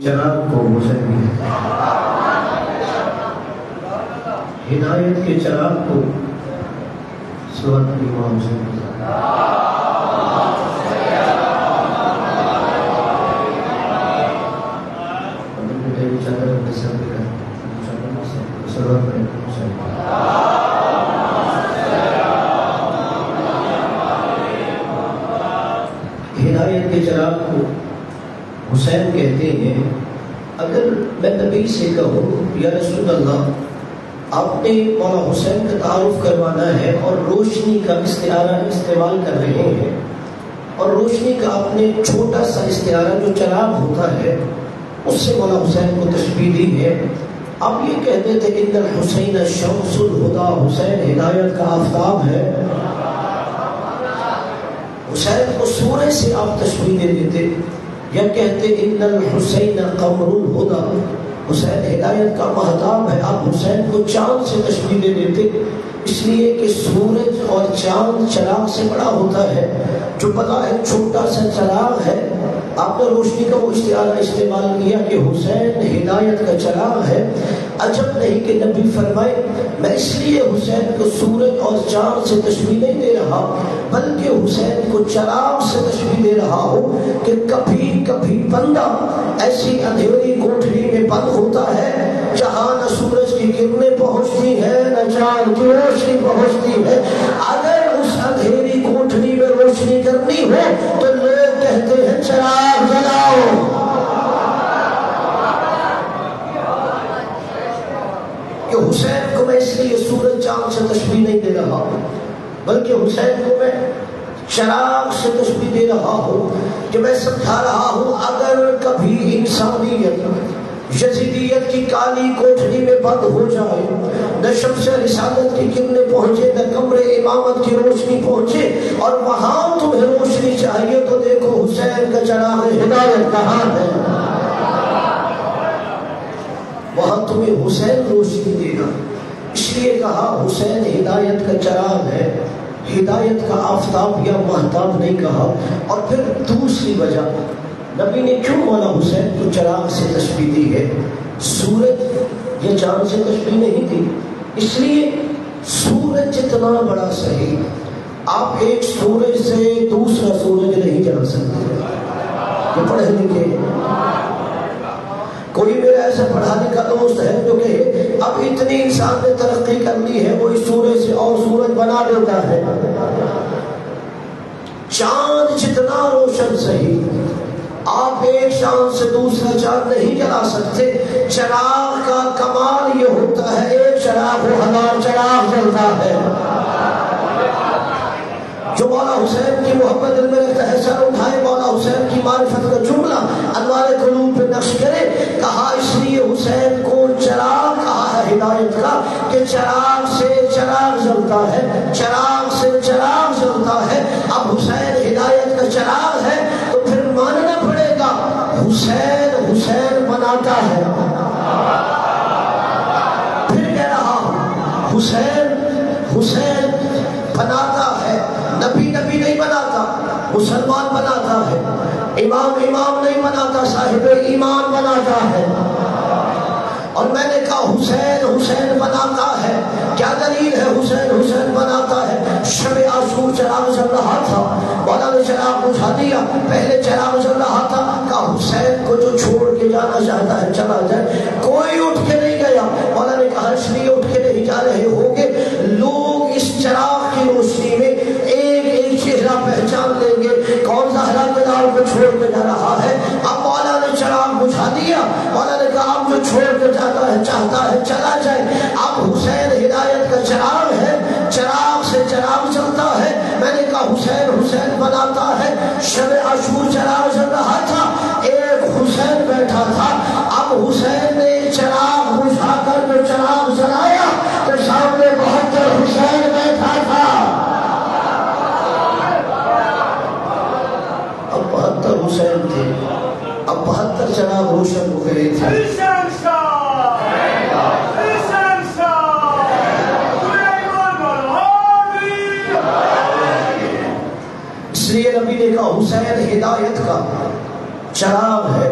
چراغ کو حسین ہدایت کے چراغ کو صلوات امام حسین ہدایت کے چراغ کو حسین کہتے ہیں. اگر میں نبی سے کہوں یا رسول اللہ آپ نے مولا حسین کا تعارف کروانا ہے اور روشنی کا استعارہ استعمال کر رہے ہیں اور روشنی کا آپ نے چھوٹا سا استعارہ جو چراغ ہوتا ہے اس سے مولا حسین کو تشبیہ دی ہے. آپ یہ کہتے تھے ان الحسین شمس الہدا، حسین ہدایت کا آفتاب ہے. حسین کو سورج سے آپ تشبیہ دے دیتے یا کہتے ان الحسین قمر الہدا، حسین ہدایت کا مہتاب ہے. آپ حسین کو چاند سے تشبیہ دے دیتے اس لیے کہ سورج اور چاند چراغ سے بڑا ہوتا ہے. جو پتا ہے چھوٹا سا چراغ ہے، آپ نے روشنی کا وہ استعارہ استعمال کیا کہ حسین ہدایت کا چراغ ہے. عجب نہیں کہ نبی فرمائے میں اس لیے حسین کو سورج اور چاند سے تشبیہ نہیں دے رہا بلکہ حسین کو چراغ سے تشبیہ دے رہا ہوں کہ کبھی کبھی بندہ ایسی اندھیری کوٹری میں بند ہوتا ہے جہاں نہ سورج کی کرنیں پہنچتی ہے نہ چاند کی روشنی پہنچتی ہے. اگر اس اندھیری کوٹری میں روشنی کرنی ہو تو لوگ کہتے ہیں چراغ جلاؤ. کہ حسین کو میں اس لیے سورج چاند سے تشبیہ نہیں دے رہا بلکہ حسین کو میں چراغ سے تشبیہ دے رہا ہوں کہ میں سمجھا رہا ہوں اگر کبھی انسانیت یزیدیت کی کالی کوٹری میں بند ہو جائے، نہ شمس رسالت کی کرنیں پہنچے نہ قمر امامت کی روشنی پہنچے اور وہاں تمہیں روشنی چاہیے تو دیکھو حسین کا چراغ ہدایت کہاں ہے، وہاں تمہیں حسین روشنی دے گا. اس لیے کہا حسین ہدایت کا چراغ ہے، ہدایت کا آفتاب یا مہتاب نہیں کہا. اور پھر دوسری وجہ نبی نے کیوں مولا حسین کو چراغ سے تشبیہ دی ہے، سورج یا چاند سے تشبیہ نہیں دی. اس لیے سورج جتنا بڑا صحیح، آپ ایک سورج سے دوسرا سورج نہیں جان سکتے. یہ پڑھے لکھے کوئی میرا ایسا پڑھا لکھا دوست ہے جو کہ اب اتنی انسان نے ترقی کر لی ہے وہ اس سورج سے اور سورج بنا دیتا ہے. چاند جتنا روشن صحیح، آپ ایک چاند سے دوسرا چاند نہیں جلا سکتے. چراغ کا کمال یہ ہوتا ہے ایک چراغ وہ ہزار چراغ جلتا ہے. جو مولا حسین کی محبت دل میں رکھتا ہے سر اٹھائے مولا حسین کی معرفت کا جملہ انوار قلوب پہ نقش کرے. کہا اس لیے حسین کو چراغ کہا ہے ہدایت کا کہ چراغ سے چراغ جلتا ہے، چراغ سے چراغ جلتا ہے. اب حسین ہدایت کا چراغ ہے تو پھر ماننا پڑے گا حسین حسین بناتا ہے. پھر کہہ رہا ہوں حسین حسین بناتا ہے، نبی نبی نہیں بناتا، مسلمان بناتا ہے. امام امام نہیں بناتا، صاحب ایمان بناتا ہے. اور میں نے کہا حسین حسین بناتا ہے. کیا دلیل ہے حسین حسین بناتا ہے؟ شب عاشور چراغ جل رہا تھا، مولا نے چراغ بجھا دیا. پہلے چراغ جل رہا تھا، کہا حسین کو جو چھوڑ کے جانا چاہتا ہے چلا جائے. کوئی اٹھ کے نہیں گیا. مولا نے کہا اس لیے اٹھ کے نہیں جا رہے ہوگے لوگ اس چراغ کی روشنی میں ایک ایک چہرہ پہچان لیں گے کون زہرا کے نام کو چھوڑ کے جا رہا ہے. اب مولا نے چراغ بجھا دیا. مولا نے کہا اب جو چھوڑ کے جاتا ہے چاہتا ہے چلا جائے. اب حسین ہدایت کا چراغ ہے، چراغ سے چراغ چلتا ہے. میں نے کہا حسین حسین بناتا ہے. شب عاشور چراغ چل رہا تھا، ایک حسین بیٹھا تھا. اب حسین نے چراغ بجھا کر جو چراغ جلایا تو سامنے 72 حسین بیٹھا تھا. اب 72 حسین تھے، اب 72 چراغ روشن ہو گئے تھے. اس لیے نبی نے کہا حسین ہدایت کا چراغ ہے.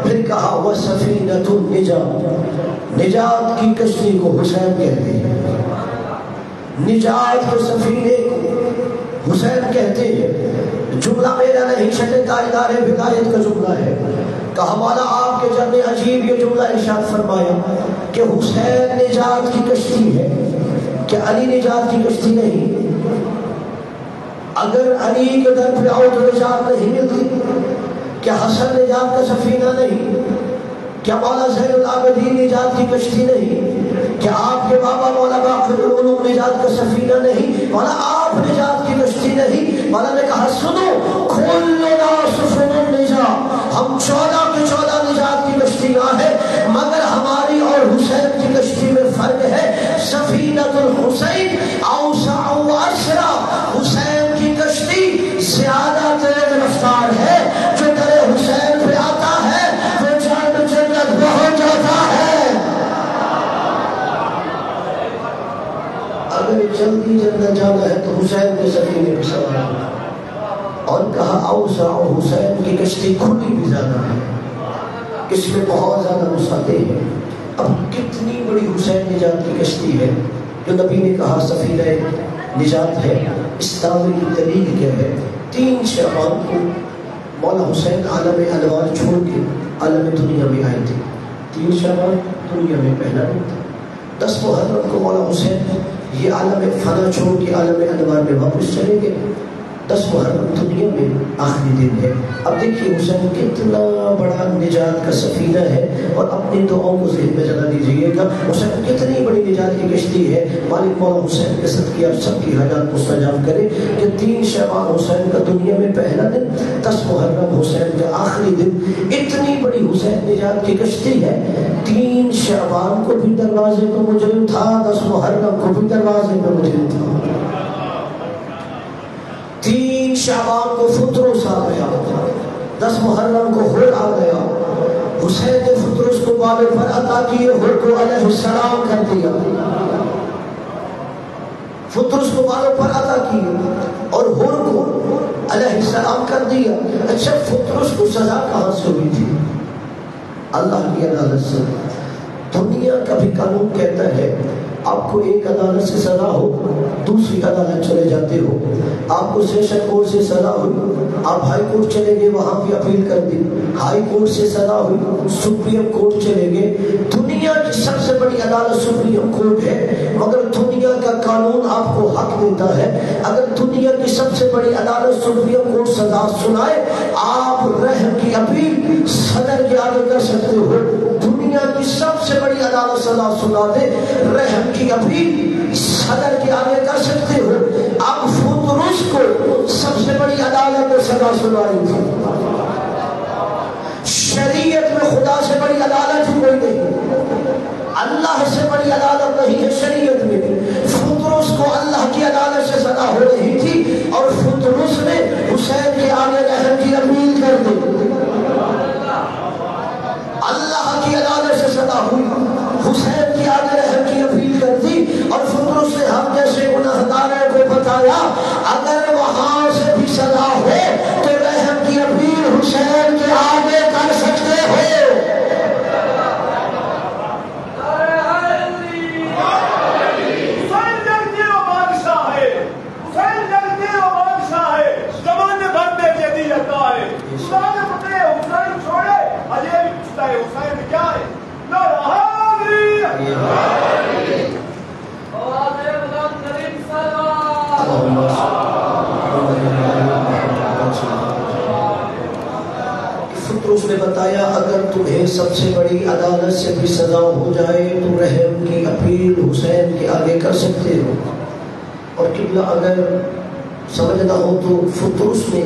پھر کہا کہا وہ سفینۃ النجات، نجات کی کشتی کو حسین کہتے ہیں، نجات کے سفینے کو حسین کہتے ہیں۔ جملہ میرا نہیں، چھٹے تاجدار بدایت کا جملہ ہے۔ کہا مولا آپ کے جب نے عجیب یہ جملہ ارشاد فرمایا کہ حسین نجات کی کشتی ہے، کہ علی نجات کی کشتی نہیں؟ اگر علی کے در پہ آؤ تو نجات نہیں ملتی؟ کیا حسن نجات کا سفینہ نہیں؟ کیا مولا زین العابدین نجات کی کشتی نہیں؟ کیا آپ کے بابا مولا باقر العلوم نجات کا سفینہ نہیں؟ مولا آپ نجات کی کشتی نہیں؟ مولا نے کہا سنو، کھولنا سفن النجات، ہم 14 کے 14 نجات کی کشتیاں ہیں، مگر ہماری اور حسین کی کشتی میں فرق ہے۔ سفینۃ الحسین اوسع واسرع، حسین کی کشتی زیادہ تیز رفتار ہے، جو در حسین پہ آتا ہے وہ جنت پہنچ جاتا ہے۔ اگر جلدی جنت جانا ہے تو حسین کے سفینے پہ سوار ہونا۔ اور کہا اوسع، حسین کی کشتی کھلی بھی زیادہ ہے، اس میں بہت زیادہ مسافے ہیں۔ اب کتنی بڑی حسین نجات کی کشتی ہے جو نبی نے کہا سفینہ نجات ہے۔ اس دعوے کی دلیل کیا ہے؟ 3 شعبان کو مولا حسین عالم انوار چھوڑ کے عالم دنیا میں آئے تھے۔ 3 شعبان دنیا میں پہلا دن تھا۔ 10 محرم کو مولا حسین یہ عالم فنا چھوڑ کے عالم انوار میں واپس چلے گئے۔ 10 محرم دنیا میں آخری دن ہے۔ اب دیکھیے حسین کتنا بڑا نجات کا سفینہ ہے، اور اپنی دعاؤں کو ذہن میں جگہ دیجیے گا۔ حسین کتنی بڑی نجات کی کشتی ہے۔ مالک مولا حسین کے صدقے آپ سب کی حاجات مستجاب کرے کہ 3 شعبان حسین کا دنیا میں پہلا دن، 10 محرم حسین کا آخری دن، اتنی بڑی حسین نجات کی کشتی ہے۔ 3 شعبان کو بھی دروازے پہ مجرم تھا، 10 محرم کو بھی دروازے پہ مجرم تھا۔ 3 شعبان کو فطرس آ گیا، 10 محرم کو ہر آ گیا۔ حسین نے فطرس کو بال پر عطا کیے، ہر کو علیہ السلام کر دیا۔ فطرس کو بالوں پر عطا کیے اور ہر کو علیہ السلام کر دیا۔ اچھا فطرس کو سزا کہاں سے ہوئی تھی؟ اللہ کی عدالت سے۔ دنیا کا بھی قانون کہتا ہے آپ کو ایک عدالت سے سزا ہو، دوسری عدالت چلے جاتے ہو۔ آپ کو سیشن کورٹ سے سزا ہوئی، آپ ہائی کورٹ چلے گئے، وہاں بھی اپیل کر دی۔ ہائی کورٹ سے سزا ہوئی، سپریم کورٹ چلے گئے۔ دنیا کی سب سے بڑی عدالت سپریم کورٹ ہے، مگر دنیا کا قانون آپ کو حق دیتا ہے اگر دنیا کی سب سے بڑی عدالت سپریم کورٹ سزا سنائے، آپ رحم کی اپیل صدر کے آگے کر سکتے ہو۔ دنیا کی سب سے بڑی عدالت سزا سنا دے، رحم کی اپیل صدر کے آگے کر سکتے ہو۔ اب فطرس کو سب سے بڑی عدالت میں سزا سنائی تھی۔ شریعت میں خدا سے بڑی عدالت ہی کوئی نہیں، اللہ سے بڑی عدالت نہیں ہے شریعت میں۔ فطرس کو اللہ کی عدالت سے سزا ہو رہی تھی اور فطرس نے حسین کے آگے رحم کی اپیل کر دی۔ اللہ کی عدالت سے سزا ہوئی، حسین کی آگے رحم کی اپیل کر دی، اور فطرس نے ہم جیسے گنہگاروں کو بتایا اگر وہاں سے بھی سزا ہو تو رحم کی اپیل حسین کے آگے کر سکتے ہو۔ فطرس نے بتایا اگر تمہیں سب سے بڑی عدالت سے بھی سزا ہو جائے تو رحم کی اپیل حسین کے آگے کر سکتے ہو۔ اور قبلہ اگر سمجھنا ہو تو فطرس نے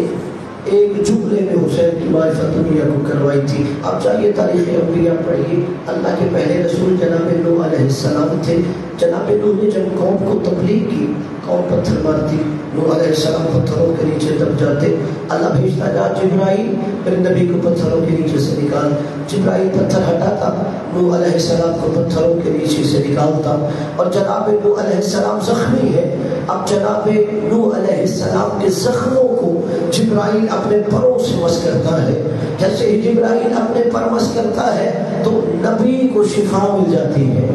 ایک جملے میں حسین کی معرفت دنیا کو کروائی تھی۔ اب چاہیے تاریخ انبیاء پڑھیے، اللہ کے پہلے رسول جناب نوح علیہ السلام تھے، جناب نوح نے جب قوم کو تبلیغ کی، قوم پتھر مارتی، نوح علیہ السلام پتھروں کے نیچے دب جاتے، اللہ بھیجتا جا جبرائیل، پھر نبی کو پتھروں کے نیچے سے نکال، جبرائیل پتھر ہٹاتا، نوح علیہ السلام کو پتھروں کے نیچے سے نکالتا، اور جناب نوح علیہ السلام زخمی ہے، اب جناب نوح علیہ السلام کے زخموں کو جبرائیل اپنے پروں سے مس کرتا ہے، جیسے ہی جبرائیل اپنے پر مس کرتا ہے تو نبی کو شفا مل جاتی ہے۔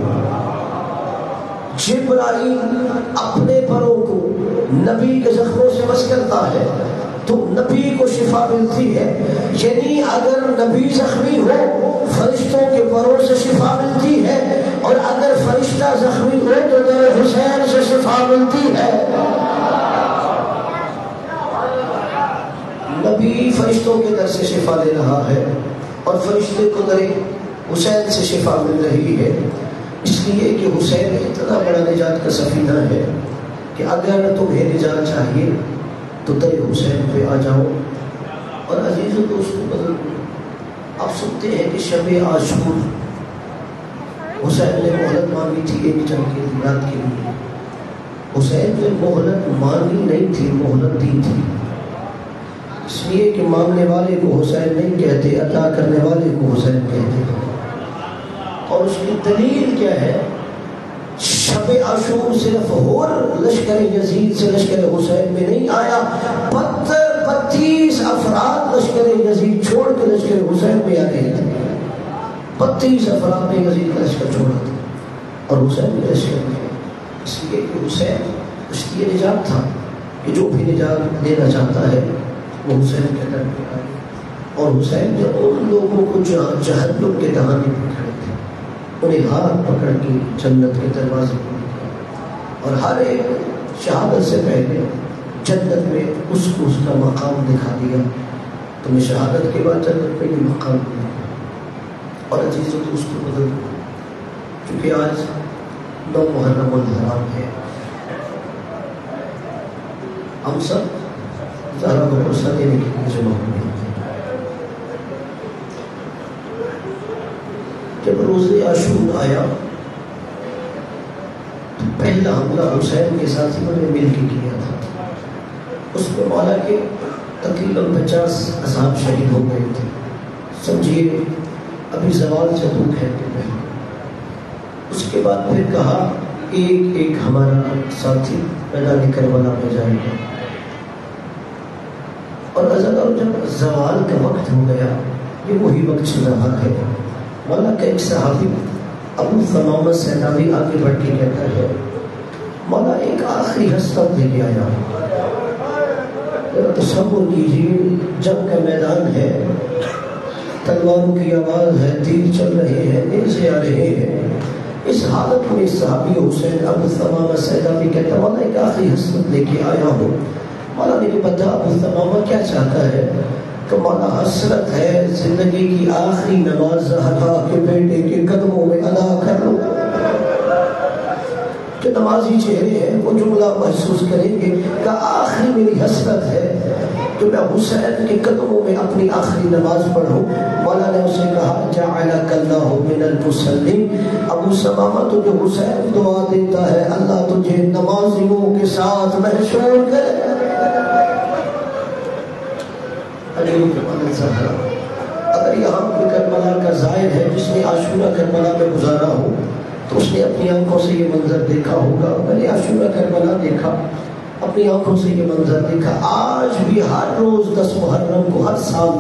جبرائیل اپنے پروں کو نبی کے زخموں سے مس کرتا ہے تو نبی کو شفا ملتی ہے، یعنی اگر نبی زخمی ہو فرشتوں کے پروں سے شفا ملتی ہے، اور اگر فرشتہ زخمی ہو تو در حسین سے شفا ملتی ہے۔ نبی فرشتوں کے در سے شفا لے رہا ہے اور فرشتے کو در حسین سے شفا مل رہی ہے، اس لیے کہ حسین اتنا بڑا نجات کا سفینہ ہے کہ اگر تمہیں نجات چاہیے تو در حسین پہ آ جاؤ۔ اور عزیز و دوستو بدل، آپ سنتے ہیں کہ شب عاشور حسین نے مہلت مانگی تھی ایک جنگ کی رات کے لیے، حسین نے مہلت مانگی نہیں تھی، مہلت دی تھی، اس لیے کہ مانگنے والے کو حسین نہیں کہتے، عطا کرنے والے کو حسین کہتے ہیں۔ اور اس کی دلیل کیا ہے؟ شب عاشور صرف اور لشکر یزید سے لشکر حسین میں نہیں آیا، 32 افراد لشکر یزید چھوڑ کے لشکر حسین میں آ گئے تھے، 32 افراد نے یزید کا لشکر چھوڑا تھا اور حسین میں لشکر میں، اس لیے کہ حسین اس کی یہ نجات تھا کہ جو بھی نجات دینا چاہتا ہے وہ حسین کے در پہ آئے۔ اور حسین نے ان لوگوں کو جہنم کے دہانے پہ کھڑے تھے انہیں ہاتھ پکڑ کے جنت کے دروازے کو دیا، اور ہر ایک شہادت سے پہلے جنت میں اس کو اس کا مقام دکھا دیا، تمہیں شہادت کے بعد جنت میں یہ مقام ملا۔ اور عزیزوں تو اس کو بدل، کیونکہ آج 9 محرم الحرام ہے، ہم سب زہرا کو پرسہ دینے کے لیے جمع ہوئے ہیں۔ جب روز عاشور آیا تو پہلا حملہ حسین کے ساتھیوں نے مل کے کیا تھا، اس میں مولا کے تقریباً 50 اصحاب شہید ہو گئے تھے۔ سمجھیے ابھی زوال سے 2 گھنٹے پہلے، اس کے بعد پھر کہا ایک ایک ہمارا ساتھی میدان کربلا میں جائے گا، اور جب زوال کا وقت ہو گیا، یہ وہی وقت چل رہا ہے، مولا کا ایک صحابی ابو ثمامہ سیداوی آگے بڑھ کے کہتا ہے مولا ایک آخری حسرت لے کے آیا، تصور کیجیے جنگ کا میدان ہے، تلواروں کی آواز ہے، تیر چل رہے ہیں، نیزے آ رہے ہیں، اس حالت میں صحابی حسین ابو ثمامہ سیداوی کہتا مولا ایک آخری حسرت لے کے آیا ہوں۔ مولا نے بتا ابو ثمامہ کیا چاہتا ہے؟ کہ مولا حسرت ہے زندگی کی آخری نماز زہرا کے بیٹے کے قدموں میں ادا کر لوں، کہ نمازی چہرے ہیں وہ جملہ محسوس کریں گے کہ آخری میری حسرت ہے کہ میں حسین کے قدموں میں اپنی آخری نماز پڑھوں۔ مولا نے اسے کہا جعلک اللہ من المصلین، ابو ثمامہ تجھے حسین دعا دیتا ہے اللہ تجھے نمازیوں کے ساتھ محشور کرے۔ اگر یہاں کوئی کربلا کا زائر ہے جس نے عاشورہ کربلا میں گزارا ہو تو اس نے اپنی آنکھوں سے یہ منظر دیکھا ہوگا، میں نے عاشورہ کربلا دیکھا، اپنی آنکھوں سے یہ منظر دیکھا۔ آج بھی ہر روز 10 محرم کو ہر سال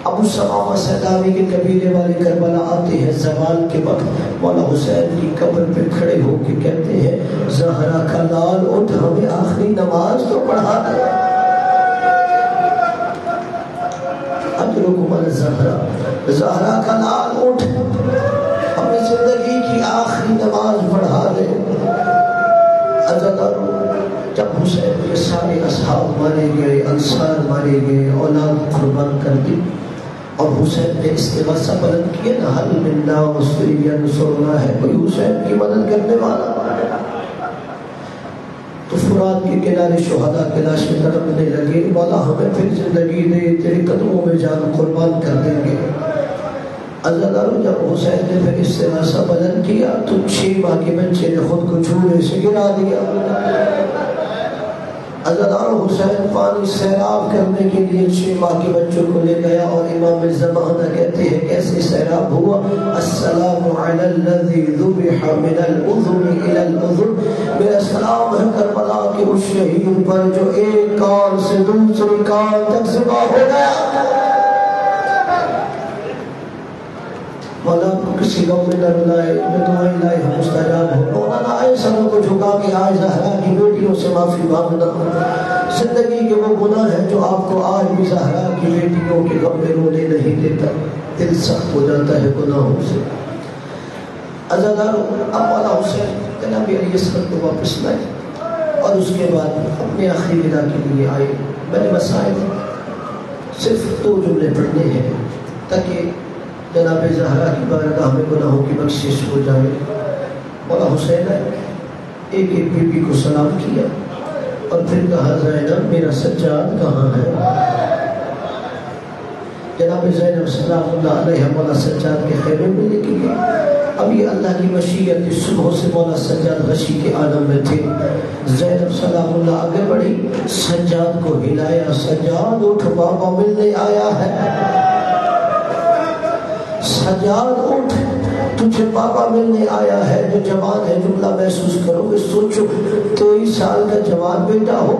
ابو ثمامہ سیداوی کے قبیلے والے کربلا آتے ہیں، زوال کے وقت مولا حسین کی قبر پہ کھڑے ہو کے کہتے ہیں زہرا کا لال اٹھ ہمیں آخری نماز تو پڑھا دے۔ زہرا کا لال اٹھ ہمیں زندگی کی آخری نماز پڑھا دے۔ جب حسین کے سارے اصحاب مارے گئے، انصار مارے گئے، اولاد قربان کر دی، اور حسین نے استغاثہ بلند کیا نا حل من ناصر ینصرنا، ہے کوئی حسین کی مدد کرنے والا؟ تو فرات کے کنارے شہداء کے لاشیں تڑپنے لگے، مولا ہمیں پھر زندگی دے، تیرے قدموں میں جان قربان کر دیں گے۔ عزادارو جب حسین نے پھر اس طرح سا بدن کیا تو 6 ماہ کے بچے نے خود کو چولہے سے گرا دیا. عزادارو حسین پانی سیراب کرنے کے لیے 6 ماہ کے بچوں کو لے گیا اور امام زمانہ کہتے ہیں کیسے سیراب ہوا. السلام علی الذی ذبح من الاذن الى الاذن. میرا سلام ہے کربلا کے اس شہید پر جو ایک کان سے دوسری کان تک ذبح ہو گیا. مولا کو کسی غم میں نہ رلائے، میں دعائیں لائے ہم مستجاب ہو. مولانا آئے سروں کو جھکا کے آج زہرا کی بیٹیوں سے معافی مانگنا. زندگی کے وہ گناہ ہیں جو آپ کو آج بھی زہرا کی بیٹیوں کے غم میں رونے نہیں دیتا. دل سخت ہو جاتا ہے گناہوں سے. عزادارو اب مولا حسین جناب علی اصغر کو واپس لائے اور اس کے بعد اپنے آخری ودا کے لیے آئے. میں نے مسائل صرف 2 جملے پڑھنے ہیں تاکہ جناب زہرا کی بارگاہ میں گناہوں کی بخشش ہو جائے. مولا حسین نے ایک ایک بی بی کو سلام کیا اور پھر کہا زینب میرا سجاد کہاں ہے. جناب زینب سلام اللہ علیہ مولا سجاد کے خیمے میں لے کے گئے. ابھی اللہ کی مشیت صبح سے مولا سجاد غشی کے عالم میں تھے. زینب سلام اللہ آگے بڑھی، سجاد کو ہلایا. سجاد اٹھ بابا ملنے آیا ہے. سجاد اٹھ تجھے بابا ملنے آیا ہے. جو جوان ہے جملہ محسوس کرو گے. سوچو 23 سال کا جوان بیٹا ہو،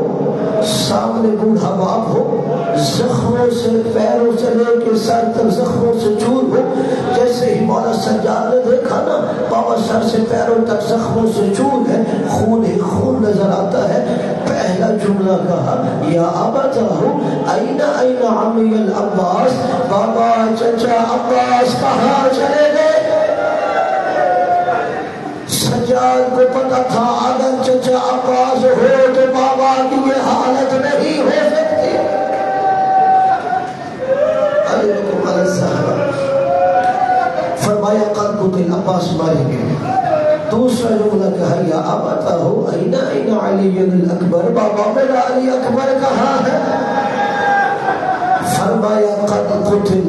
سامنے بوڑھا باپ ہو، زخموں سے پیروں سے لے کے سر تک زخموں سے چور ہو. جیسے ہی مولا سجاد نے دیکھا نا بابا سر سے پیروں تک زخموں سے چور ہے، خون ہی خون نظر آتا ہے. پہلا جملہ کہا یا ابتاہو این این عمی العباس. بابا چچا عباس کہاں چلے گئے. سجاد کو پتا تھا اگر چچا عباس ہو تو بابا کی یہ حالت نہیں ہو سکتی. علیکم علی الزہرا فرمایا قد قتل عباس مارے گئے. دوسرا جملہ کہا یا ابتاہو این این علی الاکبر. بابا میرا علی اکبر کہاں ہے. فرمایا قد قتل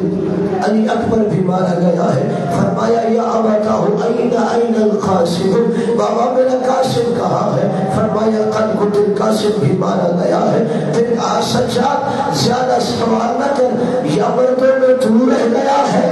علی اکبر بھی مارا گیا ہے. فرمایا یا ابتاہو این این القاسم. بابا میرا قاسم کہاں ہے. فرمایا قد قتل قاسم بھی مارا گیا ہے. پھر سجاد زیادہ سوال نہ کر، یا مردوں میں تو رہ گیا ہے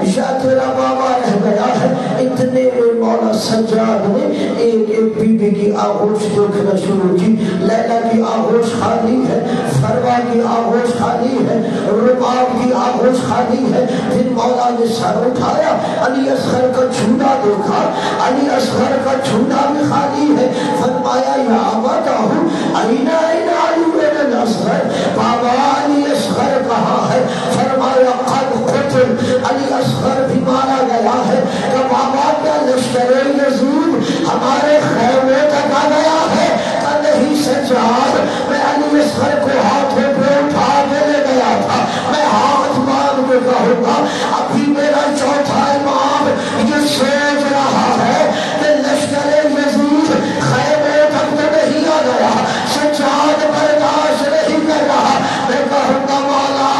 یا تیرا بابا رہ گیا ہے. اتنے میں مولا سجاد نے ایک ایک بی بی کی آغوش دیکھنا شروع کی. لیلا کی آغوش خالی ہے، فروا کی آغوش خالی ہے، رباب کی آغوش خالی ہے. پھر مولا نے سر اٹھایا، علی اصغر کا جھولا دیکھا، علی اصغر کا جھولا بھی خالی ہے. فرمایا یا ابتاہو این این علی الاصغر. بابا علی اصغر کہاں ہے. فرمایا قد قتل علی اصغر بھی مارا گیا ہے. کہ بابا کیا لشکر یزید ہمارے خیمے تک آ گیا ہے. کہ نہیں سجاد میں علی اصغر کو ہاتھوں پہ اٹھا کے لے گیا تھا. میں ہاتھ مان کے کہوں گا ابھی میرا چوتھا امام یہ سوچ رہا ہے کہ لشکر یزید خیمے تک تو نہیں آ گیا. سجاد برداشت نہیں کر رہا. میں کہوں گا مولا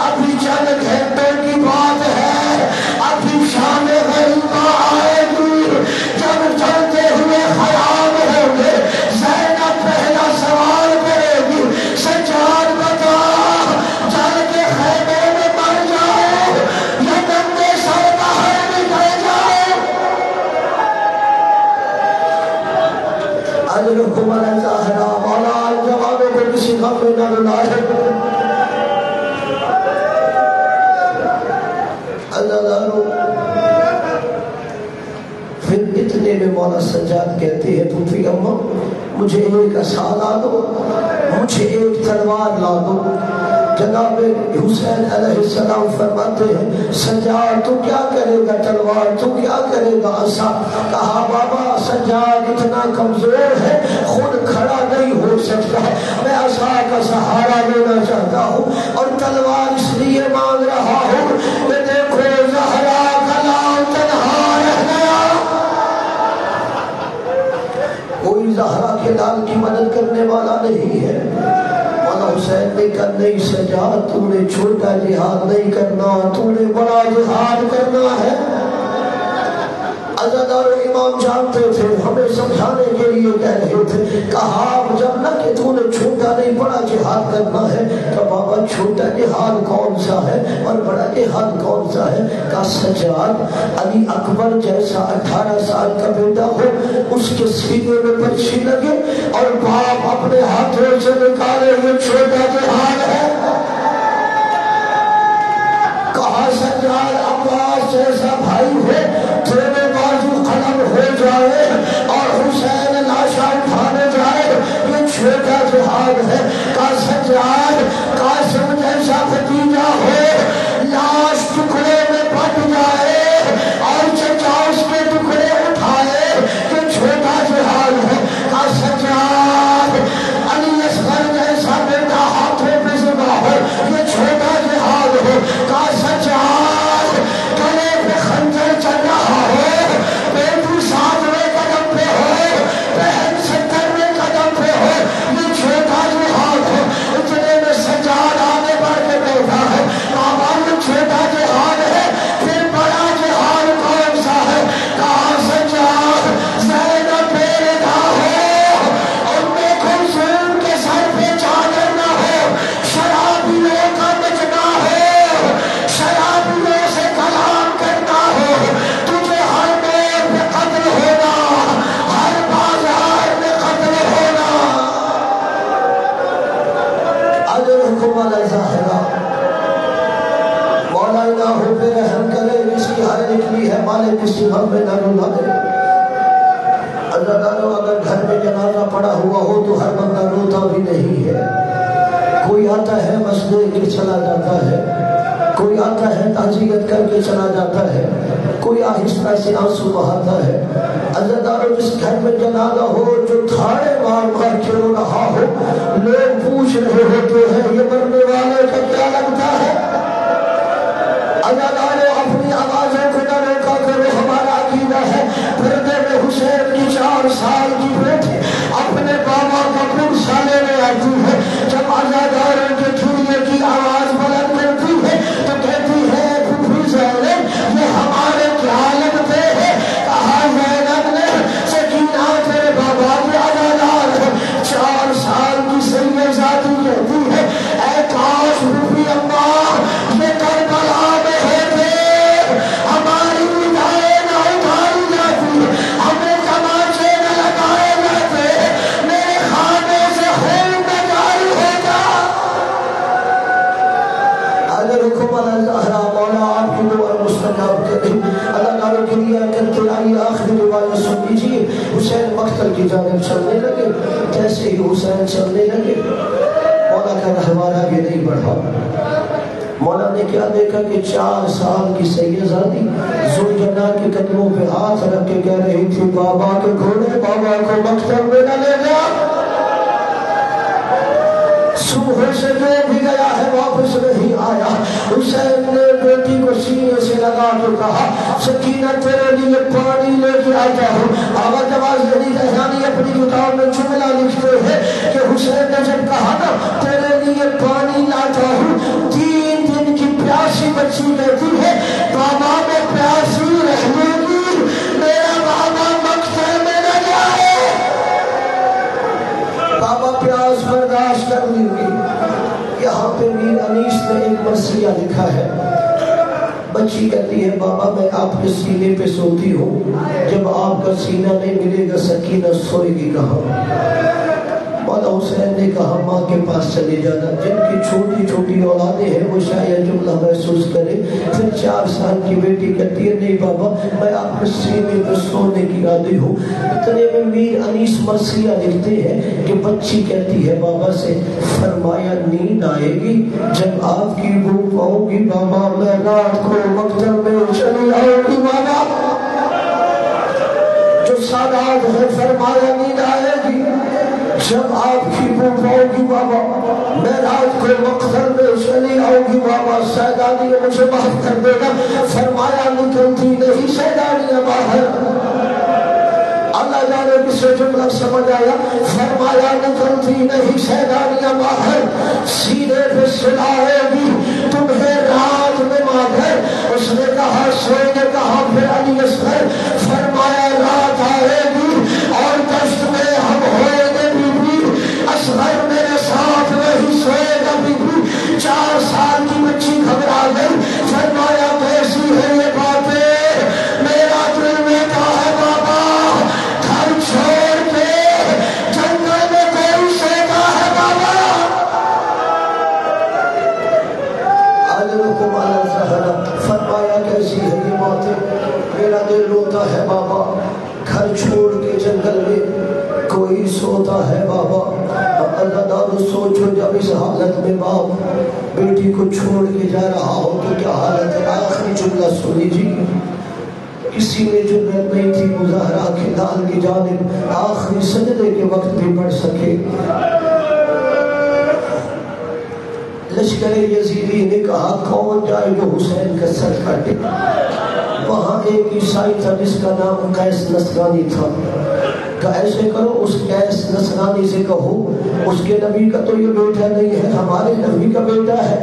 ابھی چند گھنٹوں کی بات ہے، ابھی شام غریبہ آئے گی جب چلتے ہوئے خیام ہوں گے. زینب پہلا سوال کرے گی سجاد بتا چل کے خیمے میں مر جاؤ یا گندے سر باہر نکل جاؤ. اجرکم علی الزہرا. مولا جوانوں کو کسی غم میں نہ رلائے. پھر اتنے میں مولا سجاد کہتے ہیں پھوپھی اماں مجھے ایک عصا لا دو، مجھے ایک تلوار لا دو. جناب حسین علیہ السلام فرماتے ہیں سجاد تو کیا کرے گا تلوار، تو کیا کرے گا عصا. کہا بابا سجاد اتنا کمزور ہے خود کھڑا نہیں ہو سکتا، میں عصا کا سہارا لینا چاہتا ہوں اور تلوار اس لیے مانگ رہا ہوں کہ دیکھو زہرا کا لال تنہا رہ گیا. کوئی زہرا کے لال کی مدد کرنے والا نہیں ہے. مولا حسین نے کہا نہیں سجاد، تو نے چھوٹا جہاد نہیں کرنا، تو نے بڑا جہاد کرنا ہے۔ عزادار امام جانتے تھے، ہمیں سمجھانے کے لیے کہہ رہے تھے، کہا جب نہ کہ تو نے چھوٹا نہیں بڑا جہاد کرنا ہے، کہ بابا چھوٹا جہاد کون سا ہے اور بڑا جہاد کون سا ہے؟ کہا سجاد، علی اکبر جیسا 18 سال کا بیٹا ہو، اس کے سینے میں برچھی لگے اور باپ اپنے ہاتھوں سے نکالے، یہ چھوٹا جہاد ہے۔ کہا سجاد، عباس جیسا بھائی ہے، تیرے بازو قلم ہو جائے اور حسین لاشا اٹھانے جائے، یہ چھوٹا جہاد ہے۔ کہا سجاد، قاسم جیسا بھتیجا ہو، لاش ٹکڑے میں بٹ جائے اور چچا اس کے ٹکڑے اٹھائے، یہ چھوٹا جہاد ہے۔ کہا سجاد، علی اصغر جیسا بیٹا ہاتھوں پہ ذبح ہو، یہ چھوٹا جہاد ہے۔ کہا سجاد، گلے پہ خنجر چل رہا ہو، بیٹی 7ویں قدم پہ ہو، بہن 70ویں قدم پہ ہو، یہ چھوٹا جہاد ہے۔ اتنے میں سجاد آگے بڑھ کے بیٹھا ہے، بابا یہ چھوٹا جہاد ہے، پھر بڑا جہاد کون سا ہے؟ کہا سجاد، زینب بے ردا ہو، ام کلثوم کے سر پہ چادر نہ ہو، شرابیوں کا بچنا ہو، شرابیوں سے کلام کرنا ہو، تجھے ہر موڑ پہ قتل ہونا، ہر بازار میں قتل ہونا۔ اجر حکم ظاہرہ، مولا الہ پہ رحم کرے، جس کی ہر نکلی ہے مالک کسی غم میں نہ رلا دے۔ عزادارو، اگر گھر میں جنازہ پڑا ہوا ہو تو ہر بندہ روتا بھی نہیں ہے، کوئی آتا ہے بس دیکھ کے چلا جاتا ہے، کوئی آتا ہے تعزیت کر کے چلا جاتا ہے، کوئی آہستہ سے آنسو بہاتا ہے۔ عزادارو، جس گھر میں جنازہ ہو جو تھاڑے مار مار کے رو رہا ہو، لوگ پوچھ رہے ہوتے ہیں یہ مرنے والے کا کیا لگتا ہے؟ عزادارو، اپنی آوازوں کو نہ روکا کرو، ہمارا عقیدہ ہے پردے میں حسین کی 4 سال کی بیٹی اپنے بابا کا پرسا لینے آتی ہے، جب عزاداروں کے چڑیے کی آواز بلند کرتی ہے تو کہتی ہے پھوپھی زینب یہ ہمارے کیا لگتے ہیں؟ کہا زینب نے، سکینہ تیرے بابا کے عزادار ہے۔ 4 سال کی سید ذاتی کہتی ہے، اے کاش پھوپھی اماں یہ کربلا میں ہوتے، ہماری ندائیں نہ اٹھائی جاتی، ہمیں تماچے نہ لگائے جاتے، میرے خانے سے خون نہ جاری ہوتا۔ اگر حکم الظاہرہ، مولا آپ کی دعا مستجاب کرے۔ اللہ تعالیٰ کے لیے کرتے آئیے آخری روایت سن لیجیے۔ حسین مقتل کی جانب چلنے لگے، جیسے ہی حسین چلنے لگے مولا کا رہوار آگے نہیں بڑھا۔ مولا نے کیا دیکھا کہ 4 سال کی سیدزادی ذوالجلال کے قدموں پہ ہاتھ رکھ کے کہہ رہی تھی، بابا کے گھوڑے بابا کو مقتل میں نہ لے جا۔ صبح سے جو بھی گیا ہے واپس نہیں آیا۔ حسین نے بیٹی کو سینے سے لگا کے کہا، سکینہ تیرے لیے پانی لے کے آتا ہوں۔ آبا جواز علی دہانی اپنی کتاب میں جملہ لکھتے ہیں کہ حسین نے جب کہا نا تیرے لیے پانی لاتا ہوں، 3 دن کی پیاسی بچی کہتی ہے، بابا میں پیاسی رہنے گی، میرا بابا مقتل میں نہ جائے، بابا پیاس برداشت کر لیں گی۔ یہاں پہ میر انیس نے ایک مرثیہ لکھا ہے، بچی کہتی ہے بابا میں آپ کے سینے پہ سوتی ہوں، جب آپ کا سینہ نہیں ملے گا سکینہ سوئے گی کہاں؟ مولا حسین نے کہا ماں کے پاس چلے جانا، جن کی چھوٹی چھوٹی اولادیں ہیں وہ شاید جملہ محسوس کرے۔ پھر 4 سال کی بیٹی کہتی ہے نہیں بابا میں آپ کے سینے پہ سونے کی عادی ہوں۔ اتنے میں میر انیس مرثیہ لکھتے ہیں کہ بچی کہتی ہے بابا سے، فرمایا نیند آئے گی جب آپ کی بو پاؤں گی بابا، میں رات کو مقتل میں چلی آؤں گی بابا۔ جو سادات ہے فرمایا نیند آئے گی جب آپ کی بو پاؤں گی بابا، میں رات کو مقتل میں چلی آؤں گی بابا۔ سیدانیہ مجھے معاف کر دینا، فرمایا نکلتی نہیں سیدانیہ باہر۔ اللہ نہ جانے کسے جملہ سمجھ آیا. فرمایا نکلتی نہیں شیطانیاں باہر, سینے پہ سلائے گی تمہیں رات میں مادر. اس نے کہا سوئے نے کہا پھر علی اصغر. فرمایا رات آئے گی اور دشت میں ہم ہوئے گے بی بی, اصغر میرے ساتھ نہیں سوئے گا بی بی. 4 سال کی بچی گھبرا گئی. فرمایا کیسی ہے یہ باتیں, میرا دل میں کہا ہے بابا گھر چھوڑ کے جنگل میں کوئی سیتا ہے بابا. علمکم علی الزہرا. فرمایا کیسی ہے یہ باتیں, میرا دل روتا ہے بابا, گھر چھوڑ کے جنگل میں کوئی سوتا ہے بابا. اللہ دارو سوچو جب اس حالت میں باپ بیٹی کو چھوڑ کے جا رہا ہو تو کیا حالت ہے. آخری جملہ سن لیجیے. کسی نے جرأت نہیں تھی مظاہرہ کے لال کی جانب آخری سجدے کے وقت بھی پڑھ سکے. لشکر یزیدی نے کہا کون جائے جو حسین کا سر کاٹے. وہاں ایک عیسائی تھا جس کا نام قیس نصرانی تھا. کہ ایسے کرو اس قیس نصرانی سے کہو اس کے نبی کا تو یہ بیٹا نہیں ہے, ہمارے نبی کا بیٹا ہے,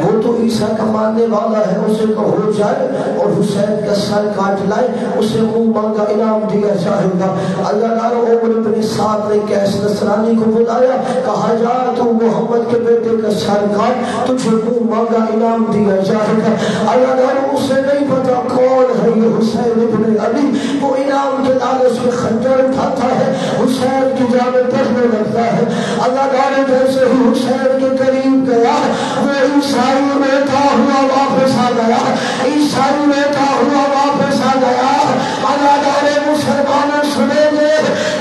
وہ تو عیسیٰ کا ماننے والا ہے. اسے کہو جائے اور حسین کا سر کاٹ لائے, اسے منہ مانگا انعام دیا جائے گا. اللہ تعالیٰ عمر اپنے ساتھ نے قیس نصرانی کو بلایا, کہا جا تو محمد کے بیٹے کا سر کاٹ, تجھے منہ مانگا انعام دیا جائے گا. اللہ تعالیٰ اسے نہیں پتا کون ہے یہ حسین ابن علی. وہ انعام کے لالچ میں خنجر اٹھاتا ہے, حسین کی جانب بڑھنے لگتا ہے. اللہ تعالیٰ جیسے ہی حسین کے قریب گیا وہ عیسائی بیٹھا ہوا واپس آ گیا, عیسائی بیٹھا ہوا واپس آ گیا. اللہ تعالیٰ مسلمانوں سنیں گے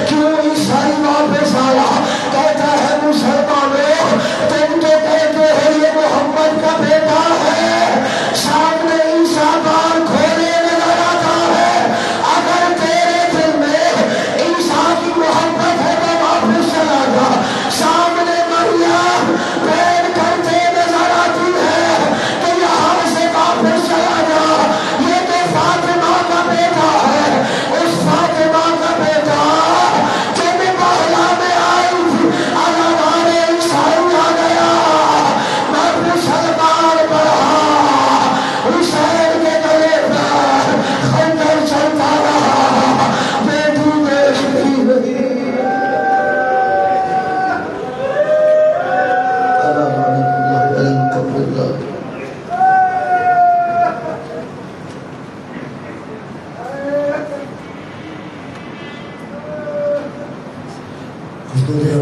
کیوں عیسائی واپس آیا. کہتا ہے مسلمانوں تم تو کہتے ہو یہ محمد کا بیٹا ہے, سامنے عیسیٰ بار کھولے نظر آتا ہے. اگر تیرے دل میں عیسیٰ کی محبت ہے تو واپس چلا جا. سامنے مریم پیر کرتے نظر آتی ہے تو یہاں سے واپس چلا جا. یہ تو فاطمہ کا بیٹا ہے, اس فاطمہ کا بیٹا جو میں محلہ میں آئی تھی. ہمارے عیسائی آ گیا, میں مسلمان بڑھا, حسین کے گلے پر خنجر چلتا رہا, بیٹی دیکھتی رہی.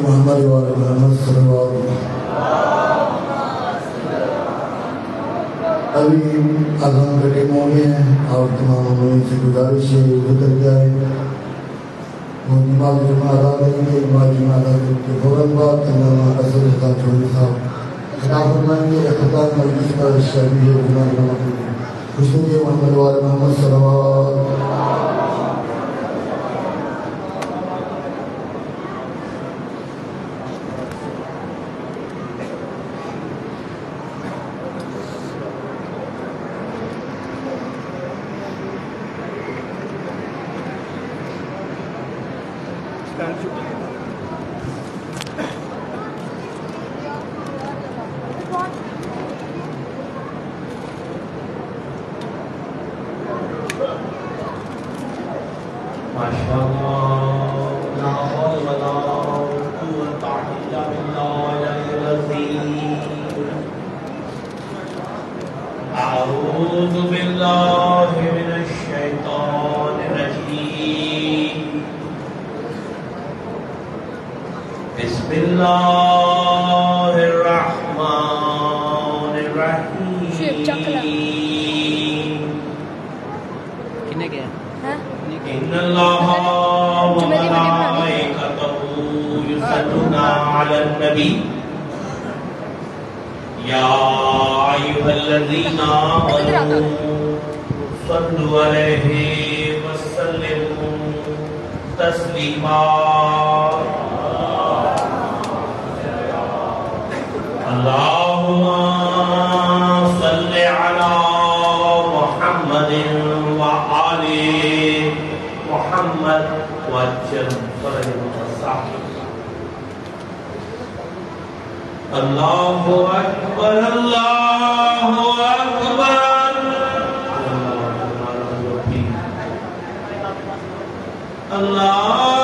محمد وعلى محمد صلی اللہ علیہ وسلم. ابھی اذان کا ٹائم ہو گیا ہے اور تمام لوگوں سے گزارش ہے اتر جائے. وہ نماز جمعہ ادا کریں گے, نماز جمعہ ادا کریں گے فوراً بعد علامہ اسد خان چودھری صاحب خطاب فرمائیں گے. اختتام مجلس پر شبیہ جناب حسین محمد وعلى محمد صلی اللہ علیہ وسلم. محمد واجب فرج وصحبه اللہ اکبر اللہ اکبر اللہ اکبر اللہ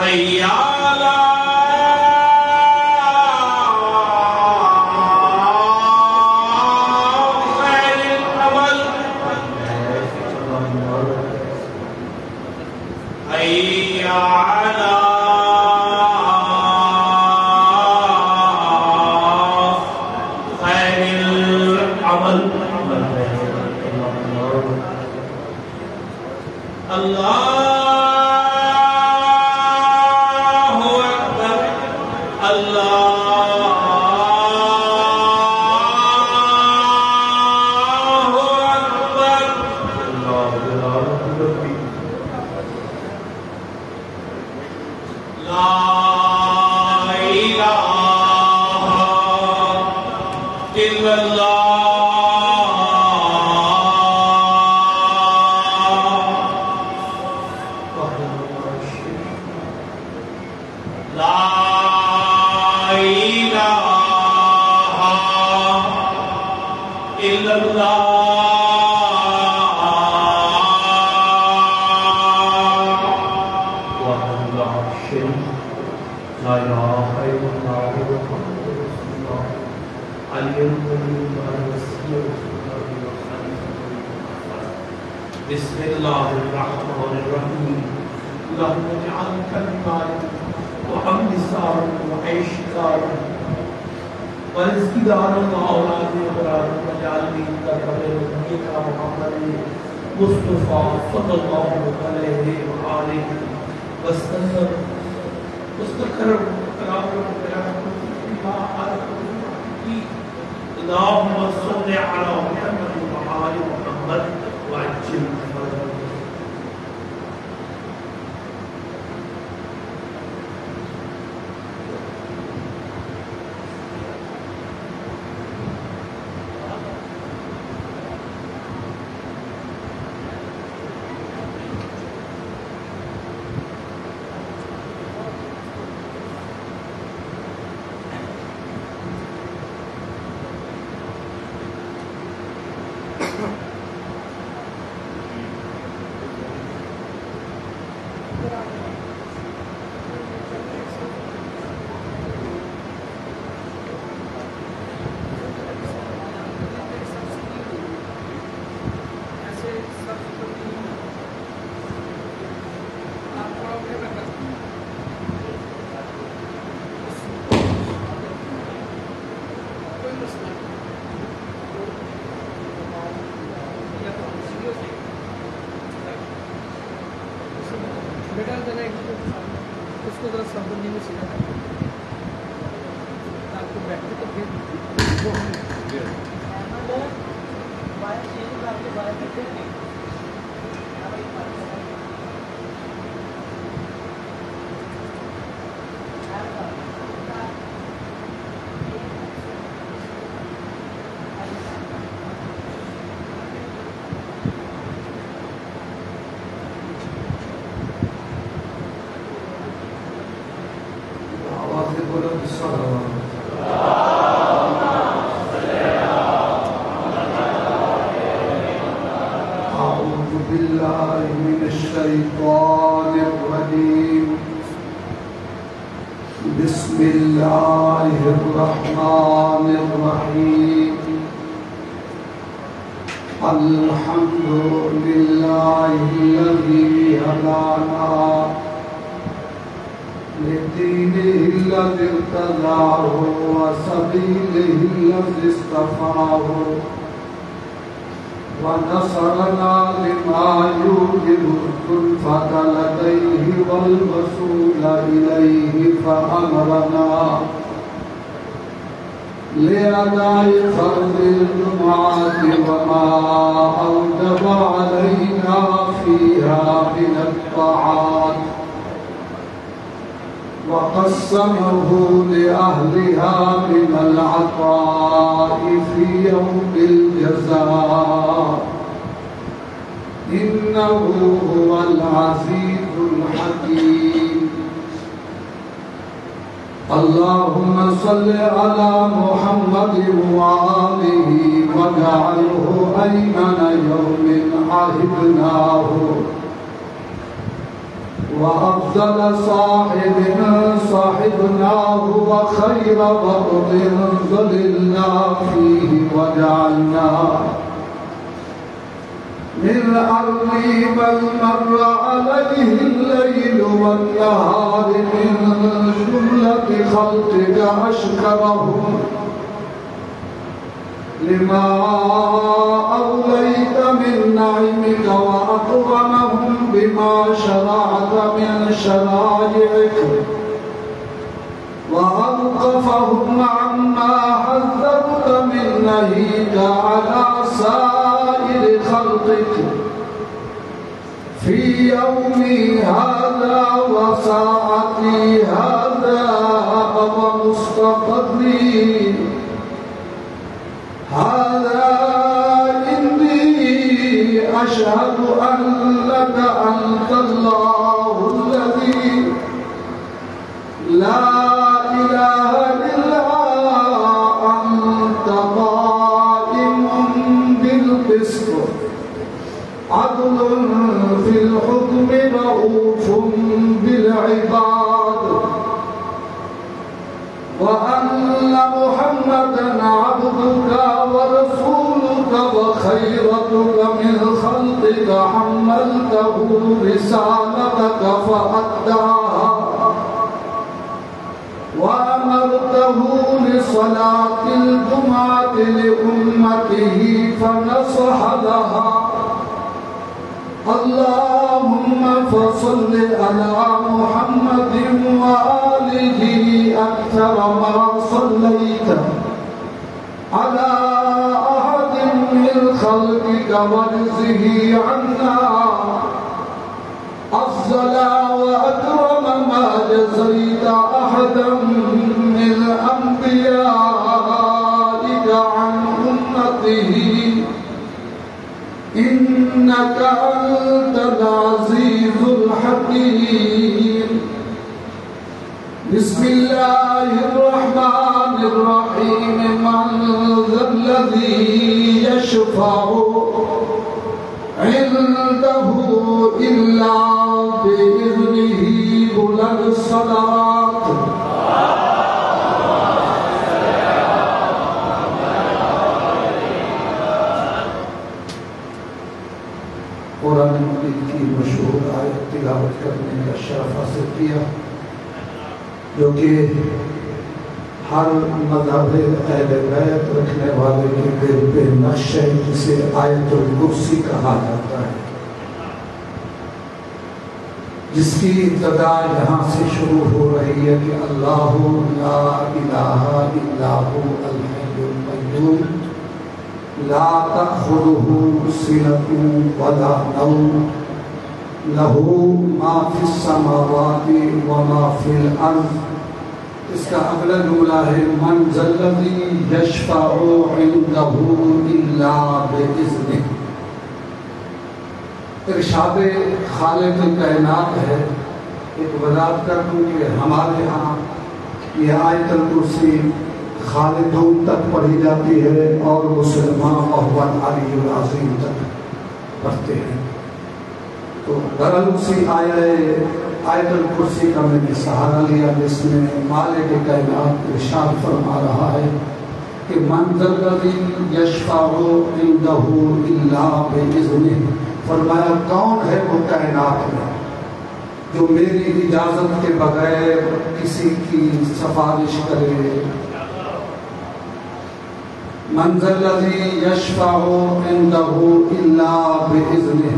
حي على إله إلا الله محمد رسول الله علي القديم الوسيع بسم الله الرحمن الرحيم اللهم اجعل كلمات وحمد سار وعيش دار ورزق دار وأولاد قرار وجعلني قبل نبيك محمد مصطفى صلى الله عليه وآله وسلم مستقر قرار اللهم صل على محمد وآل محمد وعجل فرجه بسم الله الرحمن الرحيم الحمد لله الذي هدانا لدينه الذي ارتضاه وسبيله الذي اصطفاه ونصرنا لما يوجب الزلفة لديه والوصول إليه فأمرنا لأداء فرض الجمعة وما أوجب علينا فيها من الطاعات وقسمه لأهلها من العطاء في يوم الجزاء إنه هو العزيز الحكيم اللهم صل على محمد وآله واجعله أيمن يوم عهدناه وأفضل صاحبناه وخير وقت ظللنا فيه وجعلنا من الأرض بل مر عليه الليل والنهار من جملة خلقك أشكرهم لما أوليت من نعمك وأكرمهم بما شرعت من شرائعك وأوقفهم عما حذرت من نهيك على سائر خلقك في يومي هذا وساعتي هذا ومستقبلي هذا إني أشهد أنك أنت الله الذي لا إله إلا أنت قائم بالقسط عدل في الحكم رؤوف بالعباد وأن محمدا عبدك ورسولك وخيرتك من خلقك حملته رسالتك فأداها وأمرته لصلاة الجمعة لأمته فنصح لها. اللهم فصل على محمد وآله أكثر ما صليت على أحد من خلقك واجزه عنا أفضل وأكرم ما جزيت أحدا من أنبيائك عن أمته إنك أنت العزيز الحكيم. بسم الله الرحمن الرحيم. من ذا الذي يشفع عنده إلا بإذنه. بلند الصلاة. قرآن مجید کی مشہور آیت تلاوت کرنے کا شرف حاصل کیا، جو کہ ہر مذہب اہل بیت رکھنے والے کے دل پہ نقش ہے، جسے آیت الکرسی کہا جاتا ہے، جس کی ابتدا یہاں سے شروع ہو رہی ہے کہ اللہ لا الہ الا هو الحی القیوم لا تأخذه سنة ولا نوم له ما في السماوات وما في الأرض. اس کا اگلا جملہ ہے من ذا الذی یشفع عنده الا بإذنہ. ارشاد خالق کائنات ہے. ایک وضاحت کر دوں کہ ہمارے ہاں یہ آیت الکرسی خالدون تک پڑھی جاتی ہے اور مسلمان وهو العلی العظیم تک پڑھتے ہیں. تو دراصل اسی آیت الکرسی کا میں نے سہارا لیا، جس میں مالک کائنات ارشاد فرما رہا ہے کہ من ذا الذی یشفع عنده الا بإذنہ. فرمایا کون ہے وہ کائنات میں جو میری اجازت کے بغیر کسی کی سفارش کرے. من ذا الذی یشفع عنده الا بإذنہ.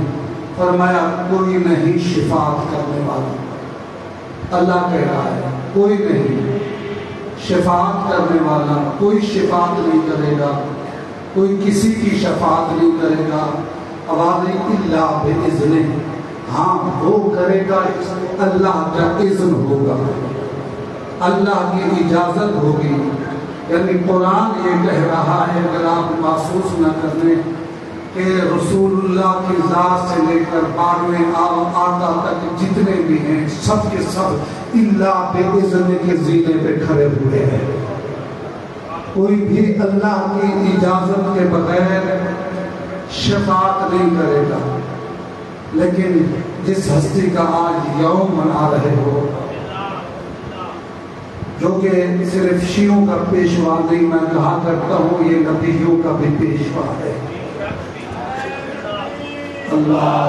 فرمایا کوئی نہیں شفاعت کرنے والا. اللہ کہہ رہا ہے کوئی نہیں شفاعت کرنے والا، کوئی شفاعت نہیں کرے گا، کوئی کسی کی شفاعت نہیں کرے گا. آواز الا بإذنہ. ہاں وہ کرے گا، اللہ کا اذن ہوگا، اللہ کی اجازت ہوگی. یعنی قرآن یہ کہہ رہا ہے، اگر آپ محسوس نہ کرنے کہ رسول اللہ کی ذات سے لے کر 12ویں آقا تک جتنے بھی ہیں سب کے سب الا بإذن کے زینے پہ کھڑے ہوئے ہیں. کوئی بھی اللہ کی اجازت کے بغیر شفاعت نہیں کرے گا. لیکن جس ہستی کا آج یوم منا رہے ہو، جو کہ صرف شیعوں کا پیشوا نہیں، میں کہا کرتا ہوں یہ نبیوں کا بھی پیشوا ہے. اللہ